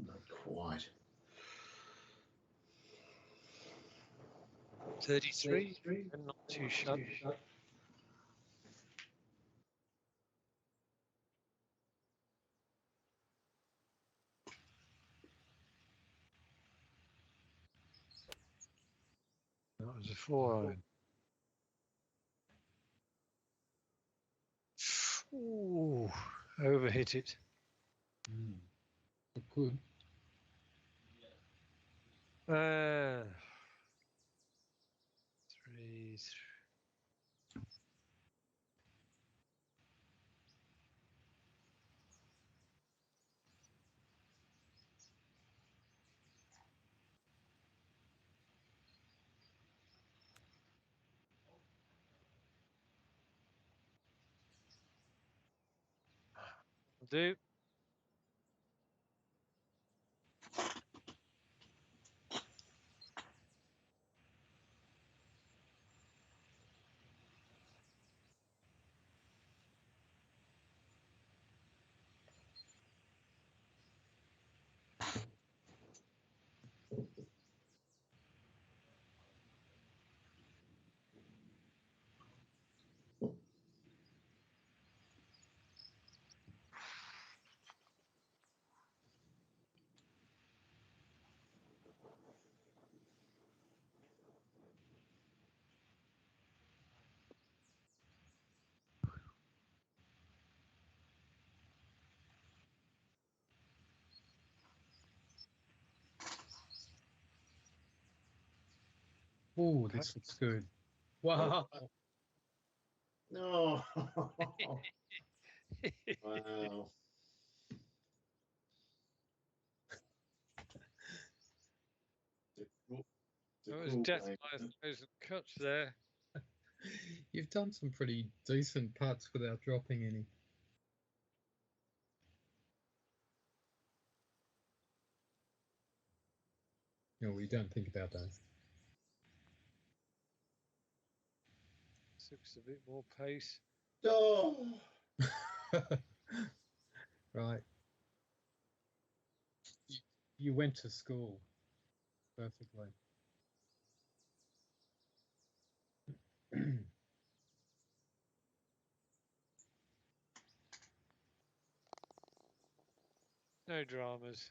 Not quite. 33 and not too sharp. That was a 4-iron. Ooh, overhit it. It could. Three. Do. Oh, this looks good. Wow. No. Wow. That was death by 1,000 cuts there. You've done some pretty decent putts without dropping any. No, we don't think about those. Looks a bit more pace. Oh. Right. You went to school perfectly. No dramas.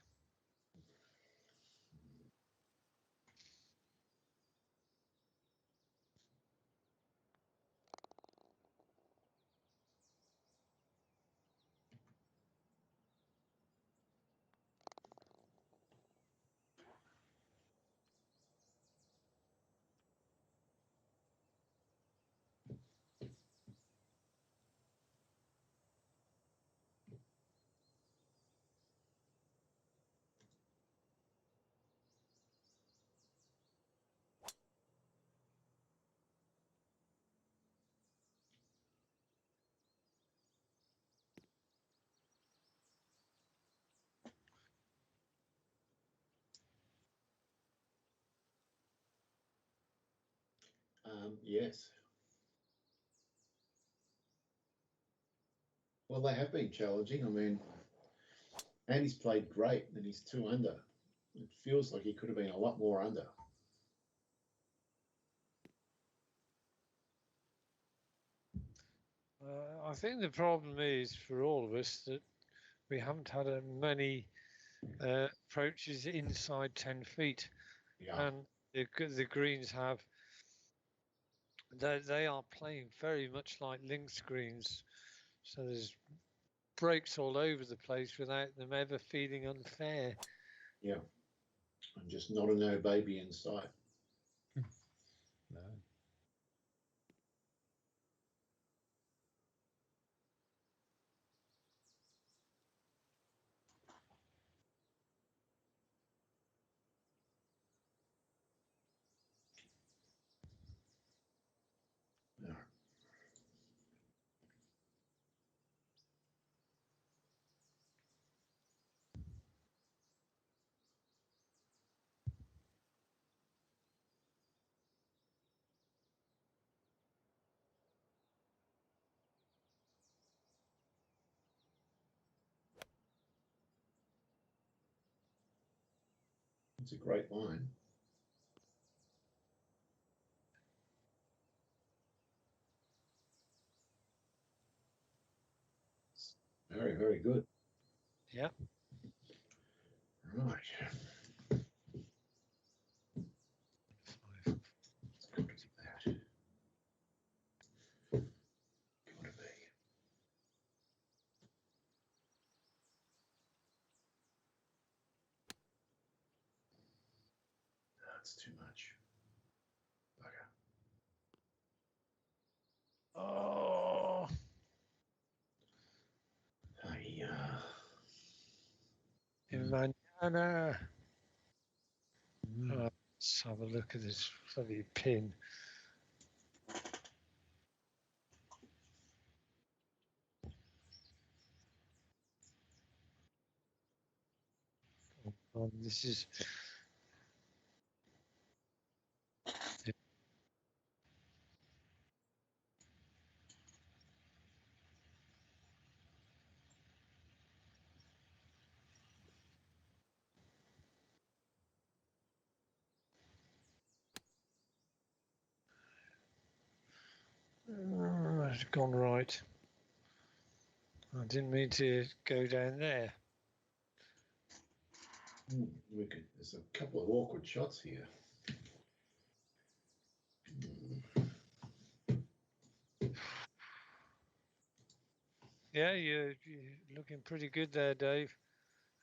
Yes. Well, they have been challenging. I mean, Andy's played great and he's 2 under. It feels like he could have been a lot more under. I think the problem is for all of us that we haven't had many approaches inside 10 feet. Yeah. And the greens have, they are playing very much like links greens. So there's breaks all over the place without them ever feeling unfair. Yeah. And just not a no baby in sight. No. No. It's a great line. Very, very good. Yeah. Right. It's got to be that. Got to be. That's too much. Bugger. Oh. Mañana. Oh, let's have a look at this bloody pin. This is. It's gone right. I didn't mean to go down there. There's a couple of awkward shots here. Yeah, you're looking pretty good there, Dave.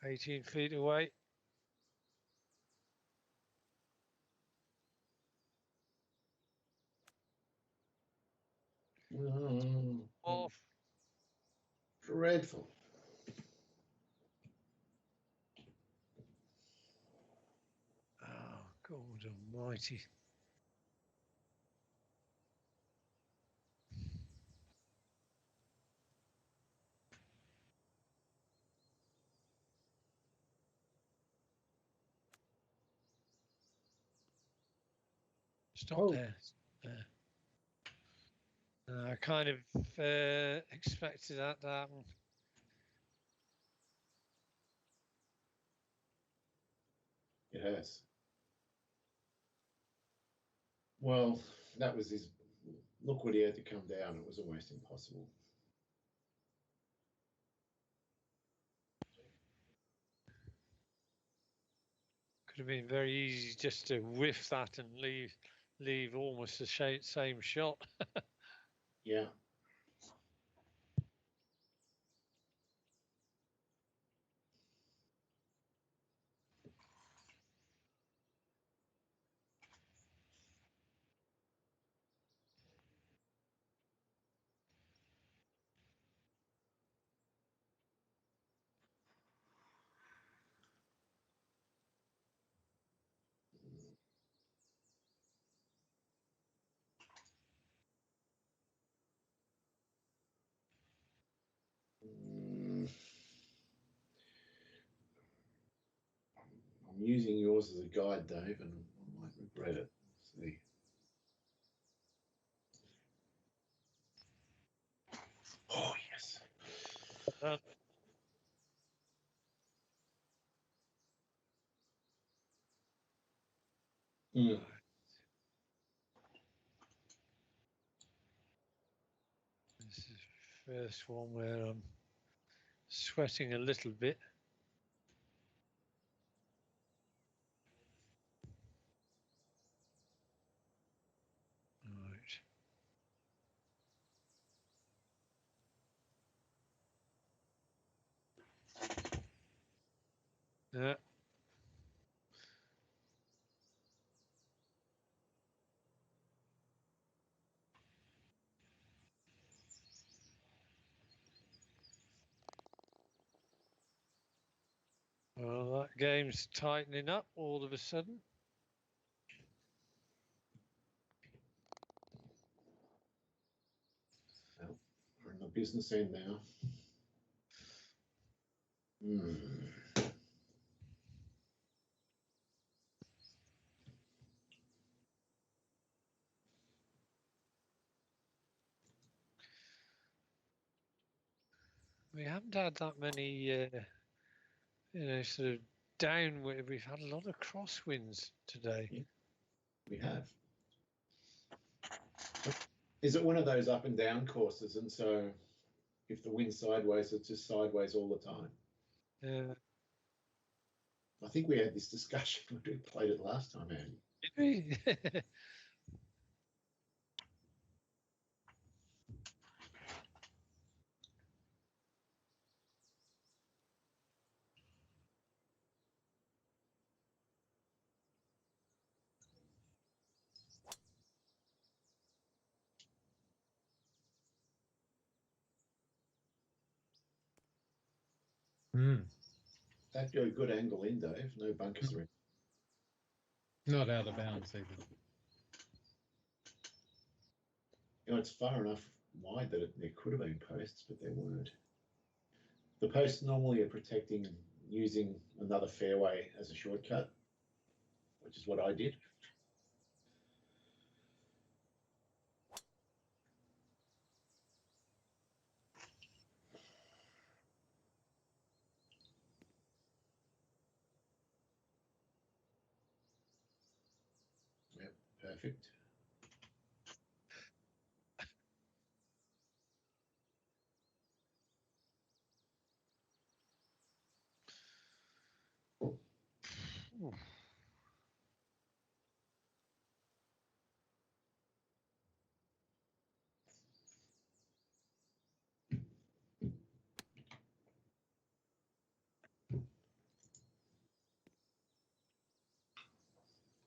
18 feet away. Off. Dreadful. Oh, God almighty. Stop there. I kind of expected that to happen. It has. Well, that was his. Look what he had to come down. It was almost impossible. Could have been very easy just to whiff that and leave almost the same shot. Yeah. I'm using yours as a guide, Dave, and I might regret it. Let's see. Oh, yes. This is the first one where I'm sweating a little bit. Right. Yeah. Well, that game's tightening up all of a sudden. Well, we're in the business end now. We haven't had that many, sort of down. We've had a lot of crosswinds today. We have. Is it one of those up and down courses? And so if the wind's sideways, it's just sideways all the time. Yeah. I think we had this discussion when we played it last time, Andy. Did we? That'd go a good angle in, Dave. No bunkers are in. Not out of bounds either. You know, it's far enough wide that there could have been posts, but there weren't. The posts normally are protecting using another fairway as a shortcut, which is what I did. Yep, perfect.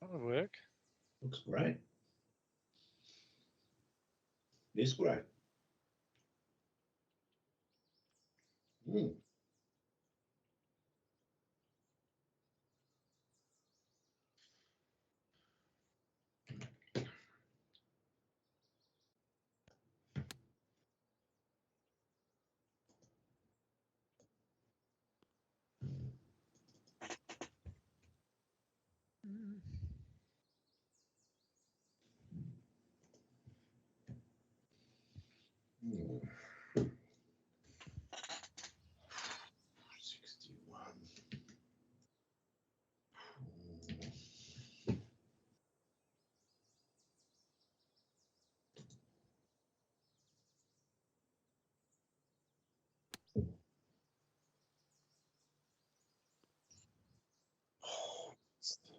That'll work. Looks great. It is great. Mm. 61.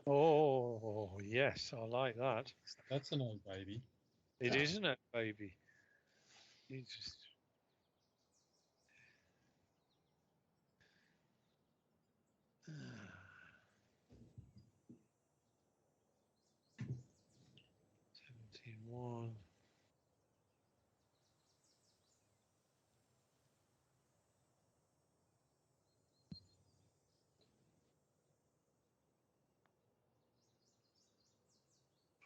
Oh, yes, I like that. That's an old baby. It isn't it, baby? You just. One.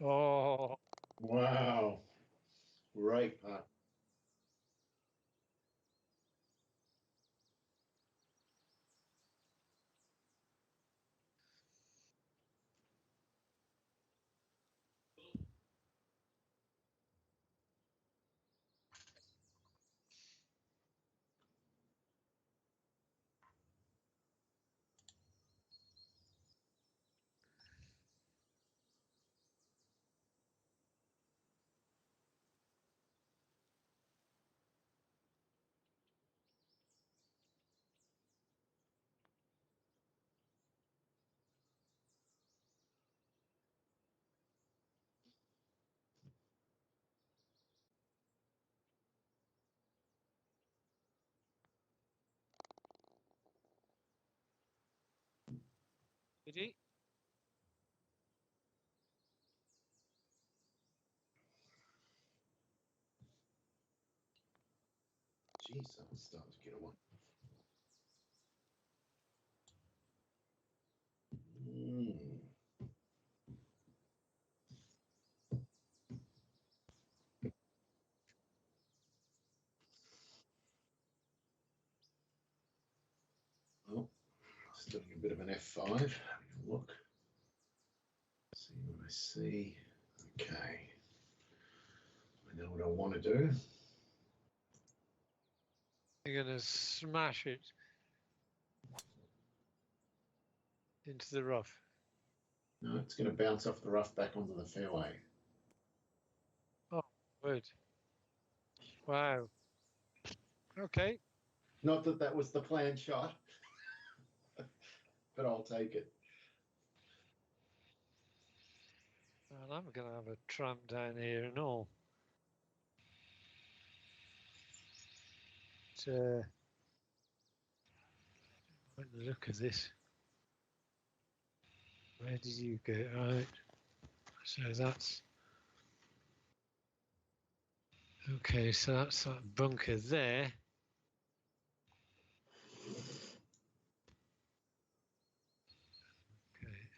Oh, Wow. Great putt. did he? Jeez, I'm starting to get away. Oh, just doing a bit of an F5. Having a look. See what I see. Okay. I know what I want to do. You're going to smash it into the rough. No, it's going to bounce off the rough back onto the fairway. Oh, good. Wow. Okay. Not that that was the planned shot, but I'll take it. Well, I'm going to have a tramp down here and all. But, look at this. Where did you go? Right. So that's okay. So that's that bunker there. Okay.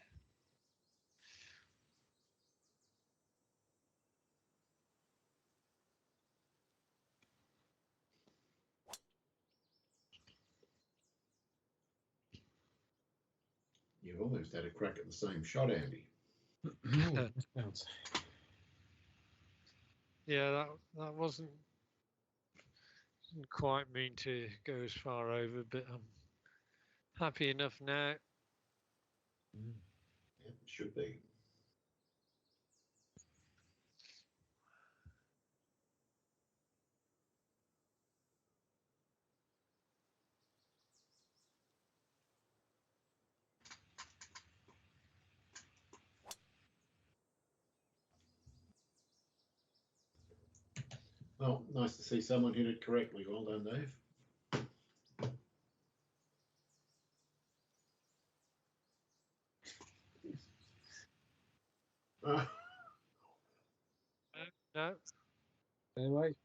You almost had a crack at the same shot, Andy. Bounce. Yeah, that wasn't didn't quite mean to go as far over, but I'm happy enough now. Yeah, it should be. Well, nice to see someone hit it correctly. Well done, Dave. No, Anyway,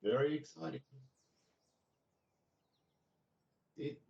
Very exciting. It,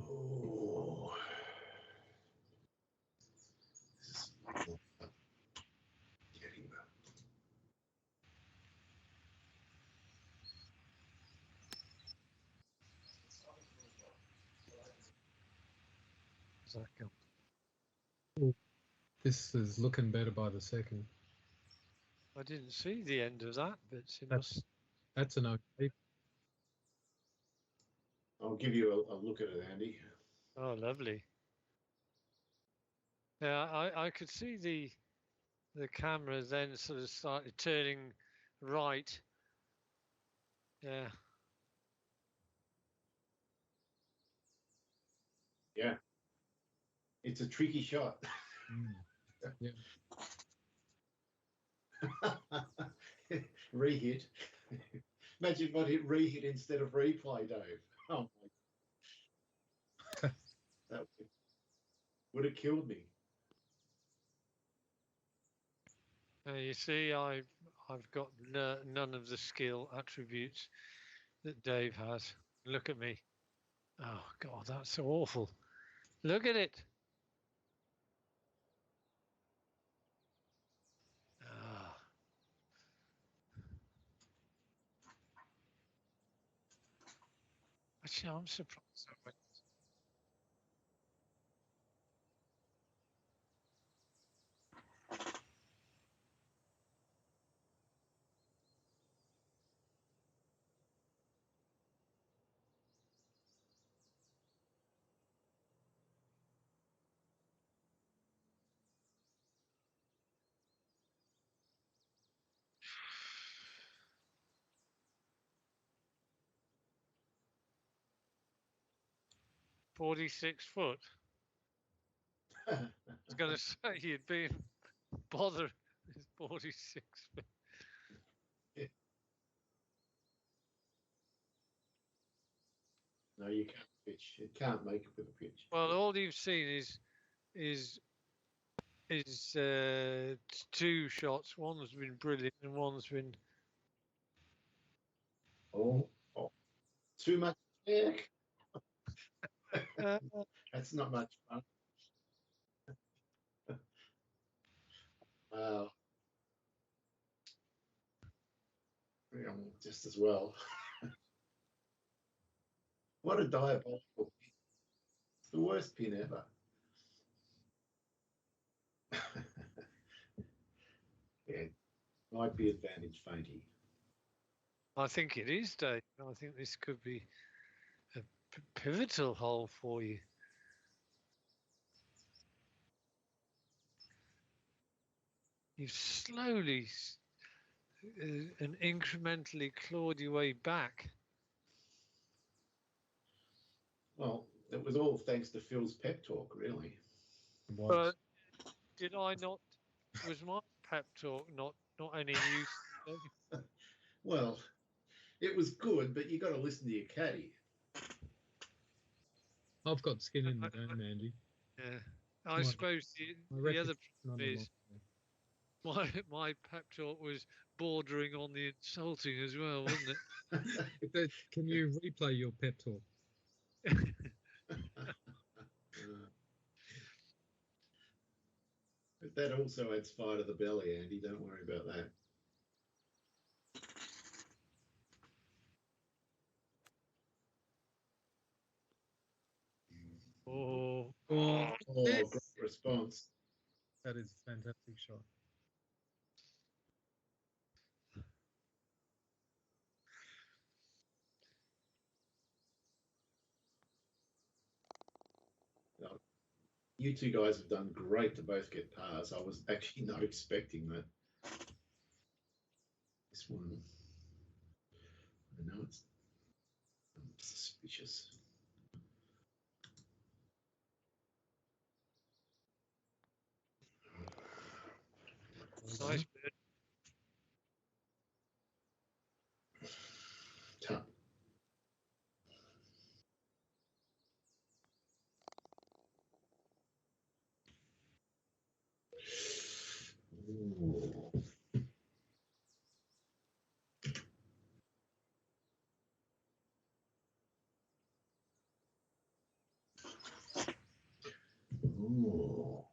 oh. Getting that. does that go? this is looking better by the second. I didn't see the end of that, but it must. That's an okay. I'll give you a look at it, Andy. Oh, lovely. Yeah, I could see the camera then sort of started turning right. Yeah. Yeah. It's a tricky shot. Yeah. Rehit. Imagine if I hit rehit instead of replay, Dave. Oh my. That would have killed me. You see, I've got none of the skill attributes that Dave has. Look at me. Oh God, that's so awful. Look at it. Ah. Actually, I'm surprised. 46 foot. I was going to say you'd been bothered with 46 foot. No, you can't pitch. It can't make it with a pitch. Well, all you've seen is two shots. One's been brilliant and one's been. Oh, too much. Heck. That's not much fun. breakfast as well. What a diabolical pin. It's the worst pin ever. Yeah, might be advantage fainty. I think it is, Dave. I think this could be a pivotal hole for you. You've slowly and incrementally clawed your way back. Well, it was all thanks to Phil's pep talk, really. But did I not? Was my pep talk not any use? Well, it was good, but you got to listen to your caddy. I've got skin in the game, Andy. Yeah, I suppose the other problem is my pep talk was bordering on the insulting as well, wasn't it? Can you replay your pep talk? But that also adds fire to the belly, Andy. Don't worry about that. Oh, great response. That is a fantastic shot. You two guys have done great to both get pars. I was actually not expecting that. This one, I know it's suspicious. nice bit. Tough. Ooh. Ooh.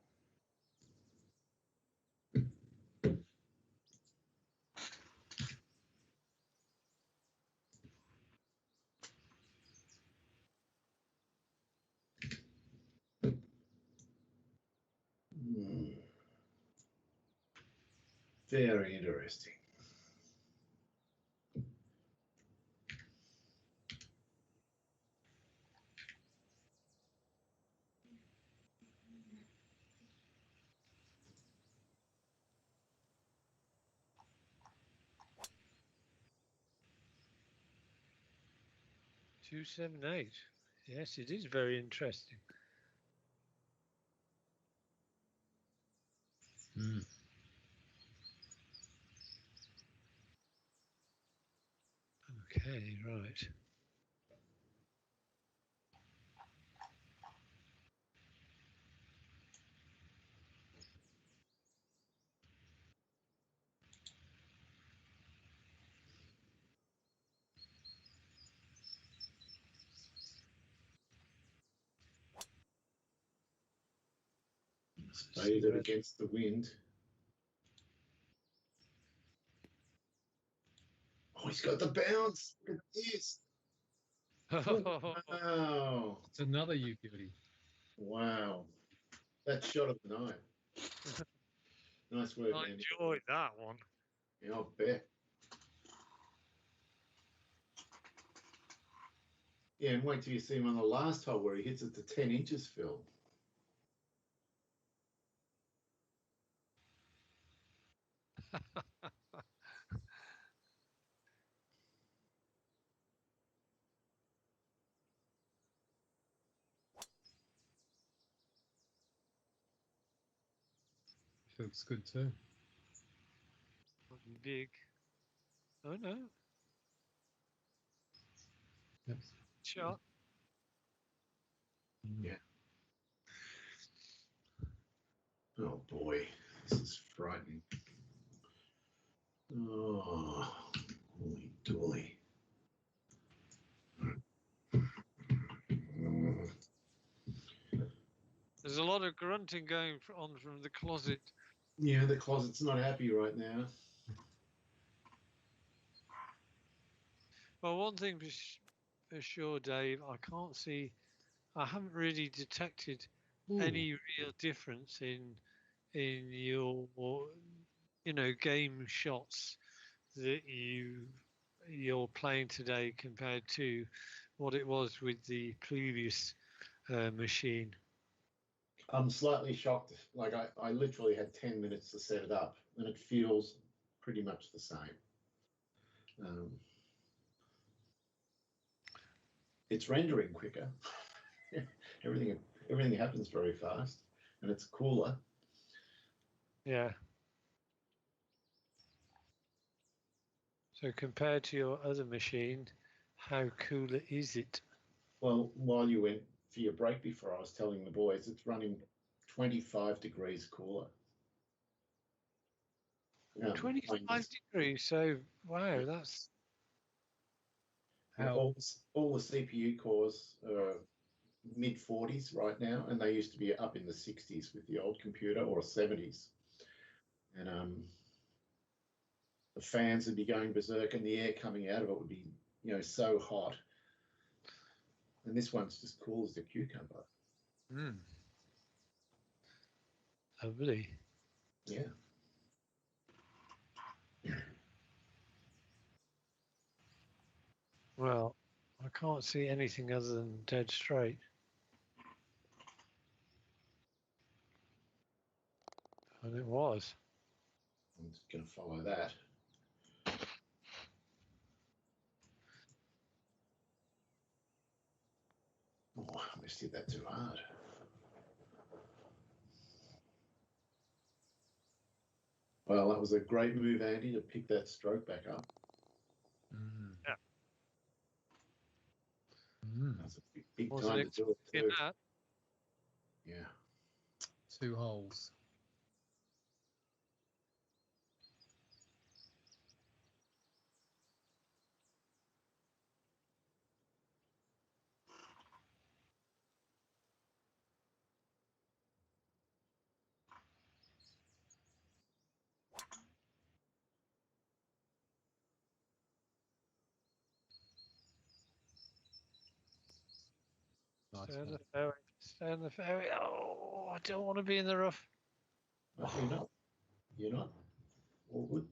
Very interesting. Two 7-8. Yes, it is very interesting. Okay, right. Spade it against the wind. Oh, he's got the bounce. Look at this. Wow. It's another you beauty. Wow. That shot of the night. Nice work, I Andy. enjoyed that one. Yeah, I'll bet. Yeah, and wait till you see him on the last hole where he hits it to 10 inches, Phil. Feels good too. Big. Oh no. Yep. Shot. Yeah. Oh boy, this is frightening. Oh, holy dooly. There's a lot of grunting going on from the closet. Yeah, the closet's not happy right now. Well, one thing for sure, Dave, I can't see. I haven't really detected any real difference in your game shots that you're playing today compared to what it was with the previous machine. I'm slightly shocked. Like I literally had 10 minutes to set it up, and it feels pretty much the same. It's rendering quicker. everything happens very fast, and it's cooler. Yeah. So compared to your other machine, how cool is it? Well, while you went for your break before, I was telling the boys it's running 25 degrees cooler. 25 degrees. So wow, that's all the CPU cores are mid 40s right now, and they used to be up in the 60s with the old computer, or 70s. And the fans would be going berserk, and the air coming out of it would be, so hot. And this one's just cool as a cucumber. Lovely. Yeah. Well, I can't see anything other than dead straight. And it was. I'm just going to follow that. Oh, I must hit that too hard. Well, that was a great move, Andy, to pick that stroke back up. Yeah. That's a big Wasn't time to do it too. That. Yeah. 2 holes. Nice Stay on one. the fairway. Stay on the fairway. Oh, I don't want to be in the rough. Oh, you're not. You're not. All good.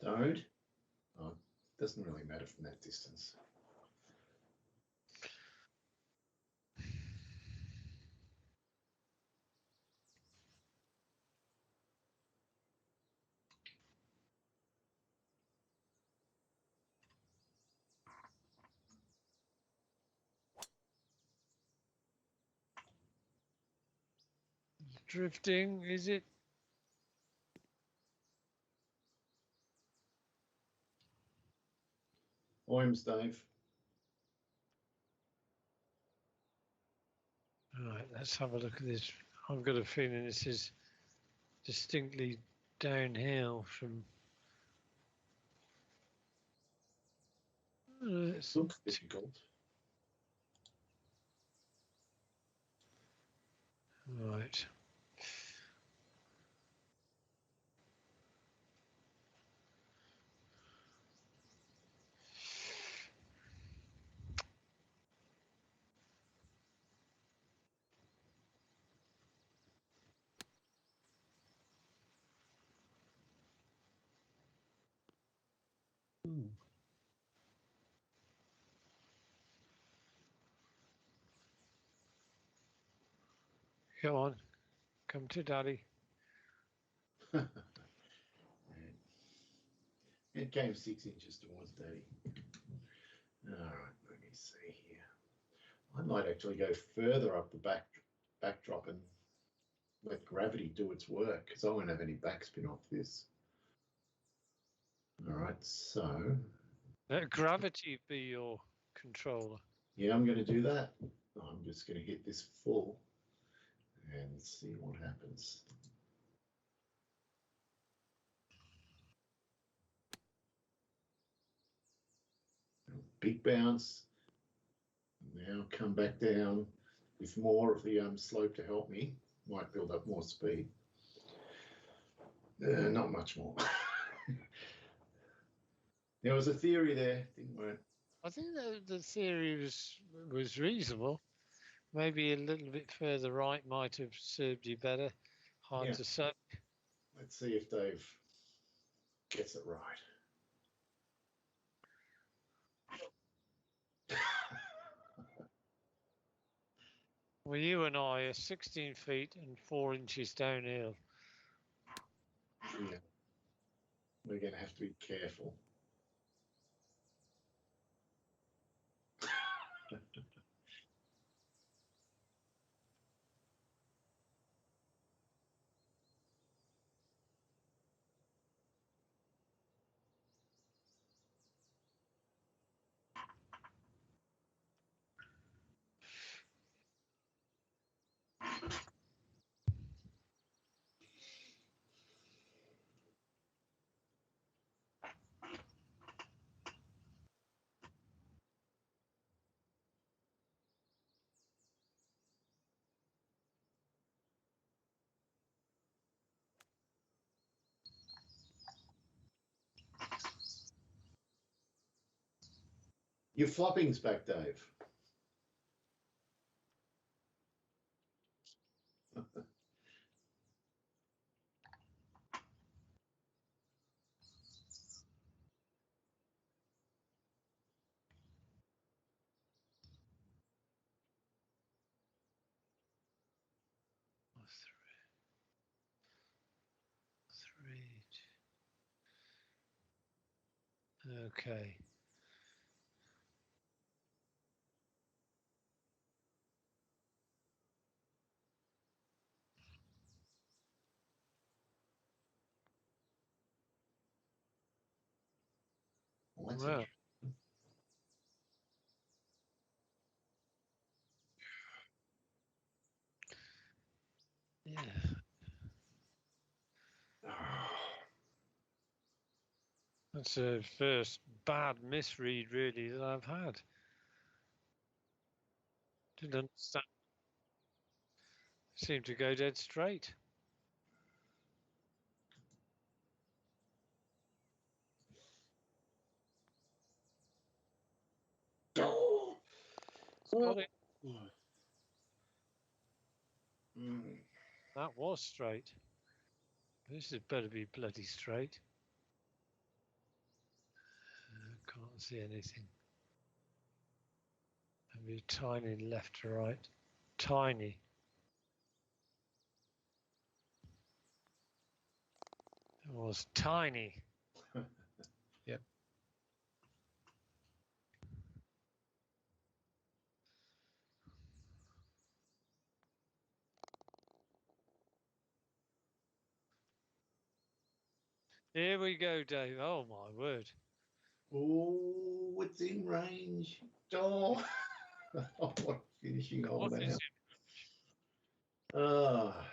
Don't. Oh, it doesn't really matter from that distance. Drifting, is it? Oims, Dave. All right, let's have a look at this. I've got a feeling this is distinctly downhill from. It looks difficult. Right. Come on, come to daddy. It came 6 inches towards Daddy. All right, let me see here. I might actually go further up the backdrop and let gravity do its work, because I won't have any backspin off this. All right, so. Let gravity be your controller. Yeah, I'm going to do that. I'm just going to hit this full and see what happens. big bounce. Now come back down with more of the slope to help me. Might build up more speed. Not much more. There was a theory there, didn't work. I think the theory was reasonable. Maybe a little bit further right might have served you better. Hard Yeah. to say. Let's see if Dave gets it right. Well, you and I are 16 feet and 4 inches downhill. Yeah. We're going to have to be careful. Your flopping's back, Dave. Okay. Well, Well, yeah. That's the first bad misread, really, that I've had. Didn't understand. Seemed to go dead straight. Got it. That was straight. This had better be bloody straight. Can't see anything. Maybe a tiny left to right. Tiny. It was tiny. Yep. Here we go, Dave. Oh my word. Oh, it's in range. Oh, what finishing hole What now. is Ah.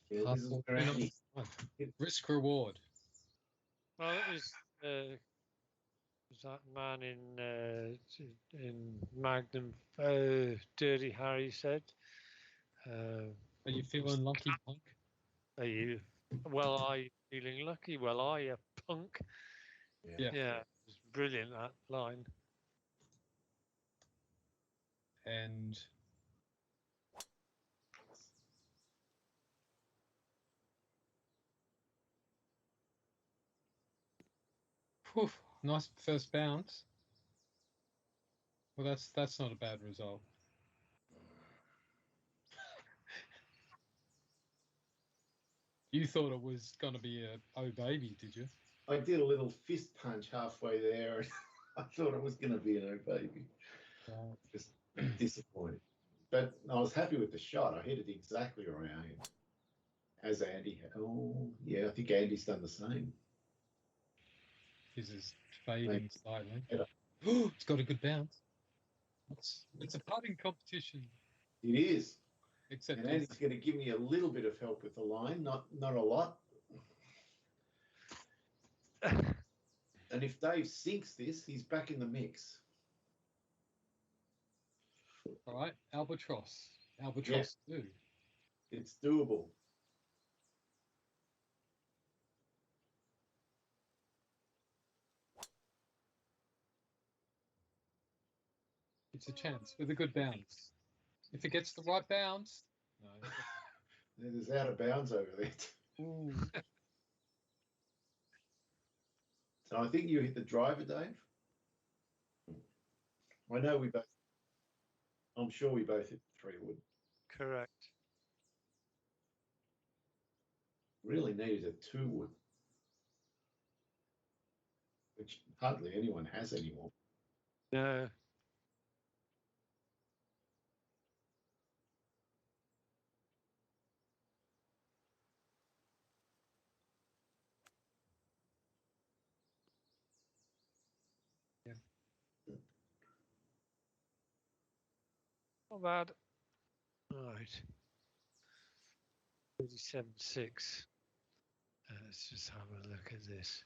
Yeah, this is granny. Risk reward. Well, it was that man in Magnum, Dirty Harry said. Are you feeling lucky, punk? Are you? Well, are you feeling lucky? Well, are you, punk? Yeah. Yeah, it was brilliant, that line. And whew, nice first bounce. Well, that's not a bad result. You thought it was going to be a oh baby, did you? I did a little fist punch halfway there. I thought it was going to be an oh baby. Just disappointed. But I was happy with the shot. I hit it exactly where I aimed. As Andy had. Oh, yeah, I think Andy's done the same. His is fading slightly. Yeah. It's got a good bounce. It's a putting competition. It is. Except And Andy's going to give me a little bit of help with the line, not a lot. And if Dave sinks this, he's back in the mix. All right, Albatross. Albatross 2. It's doable. It's a chance with a good bounce. If it gets the right bounce. No. There's out of bounds over there. Ooh. So I think you hit the driver, Dave. I know we both. I'm sure we both hit the 3 wood. Correct. Really needed a 2 wood, which hardly anyone has anymore. No. Yeah. Not bad. Right. 37.6. Let's just have a look at this.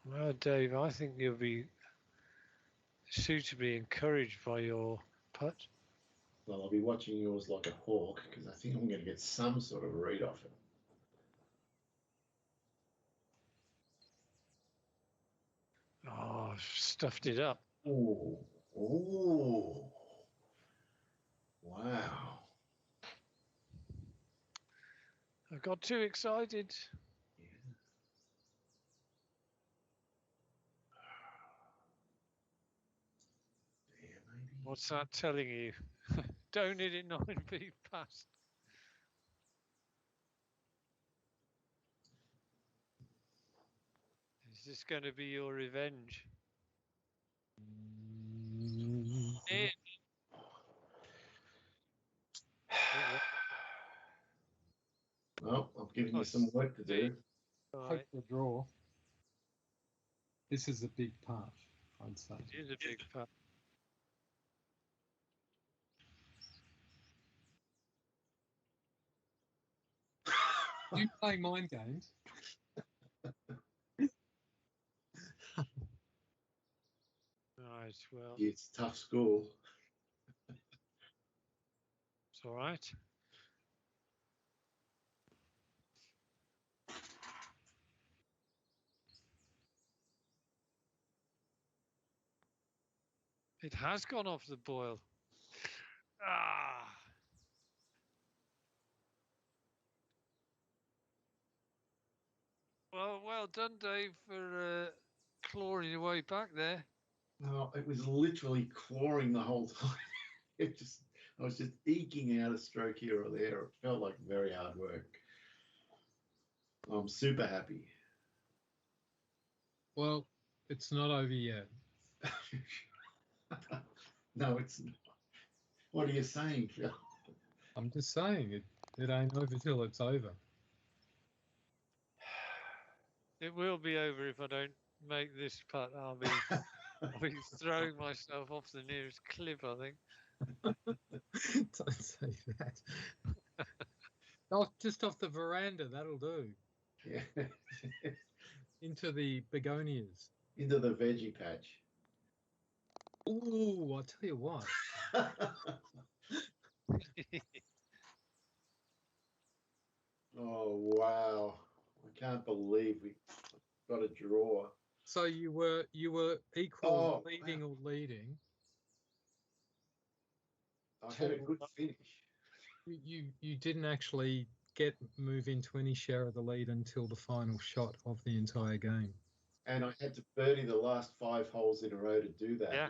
Well, Dave, I think you'll be suitably encouraged by your putt. Well, I'll be watching yours like a hawk because I think I'm going to get some sort of read off it. Oh, I've stuffed it up. Oh, oh, wow. I got too excited. Yeah. Yeah, maybe. What's that telling you? Don't hit it 9 feet past. Is this going to be your revenge? Yeah. Well, I'm giving you some work to do. All Hope right. for a draw. This is a big part, I'd say. It is a big putt. You play mind games? Right, well, It's tough school. it's all right. It has gone off the boil. Ah. Well done, Dave, for clawing your way back there. No, it was literally clawing the whole time. I was just eking out a stroke here or there. It felt like very hard work. I'm super happy. Well, it's not over yet. No, it's not. What are you saying, Phil? I'm just saying it ain't over till it's over. It will be over if I don't make this putt. I'll be throwing myself off the nearest cliff, I think. Don't say that. Oh, just off the veranda, that'll do. Yeah. Into the begonias. Into the veggie patch. Ooh, I'll tell you what. Oh, wow. I can't believe we got a draw. So you were equal leading or leading. I had a good finish. You didn't actually move into any share of the lead until the final shot of the entire game. And I had to birdie the last 5 holes in a row to do that. Yeah.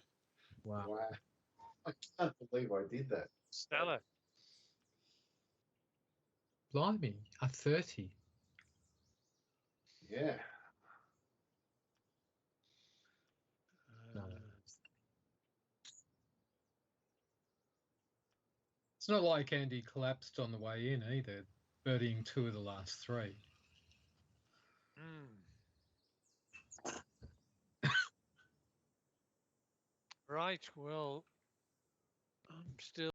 Wow. I can't believe I did that. Stellar. Blimey, a 30. Yeah. No. It's not like Andy collapsed on the way in either, birdieing 2 of the last 3. Right. Well, I'm still.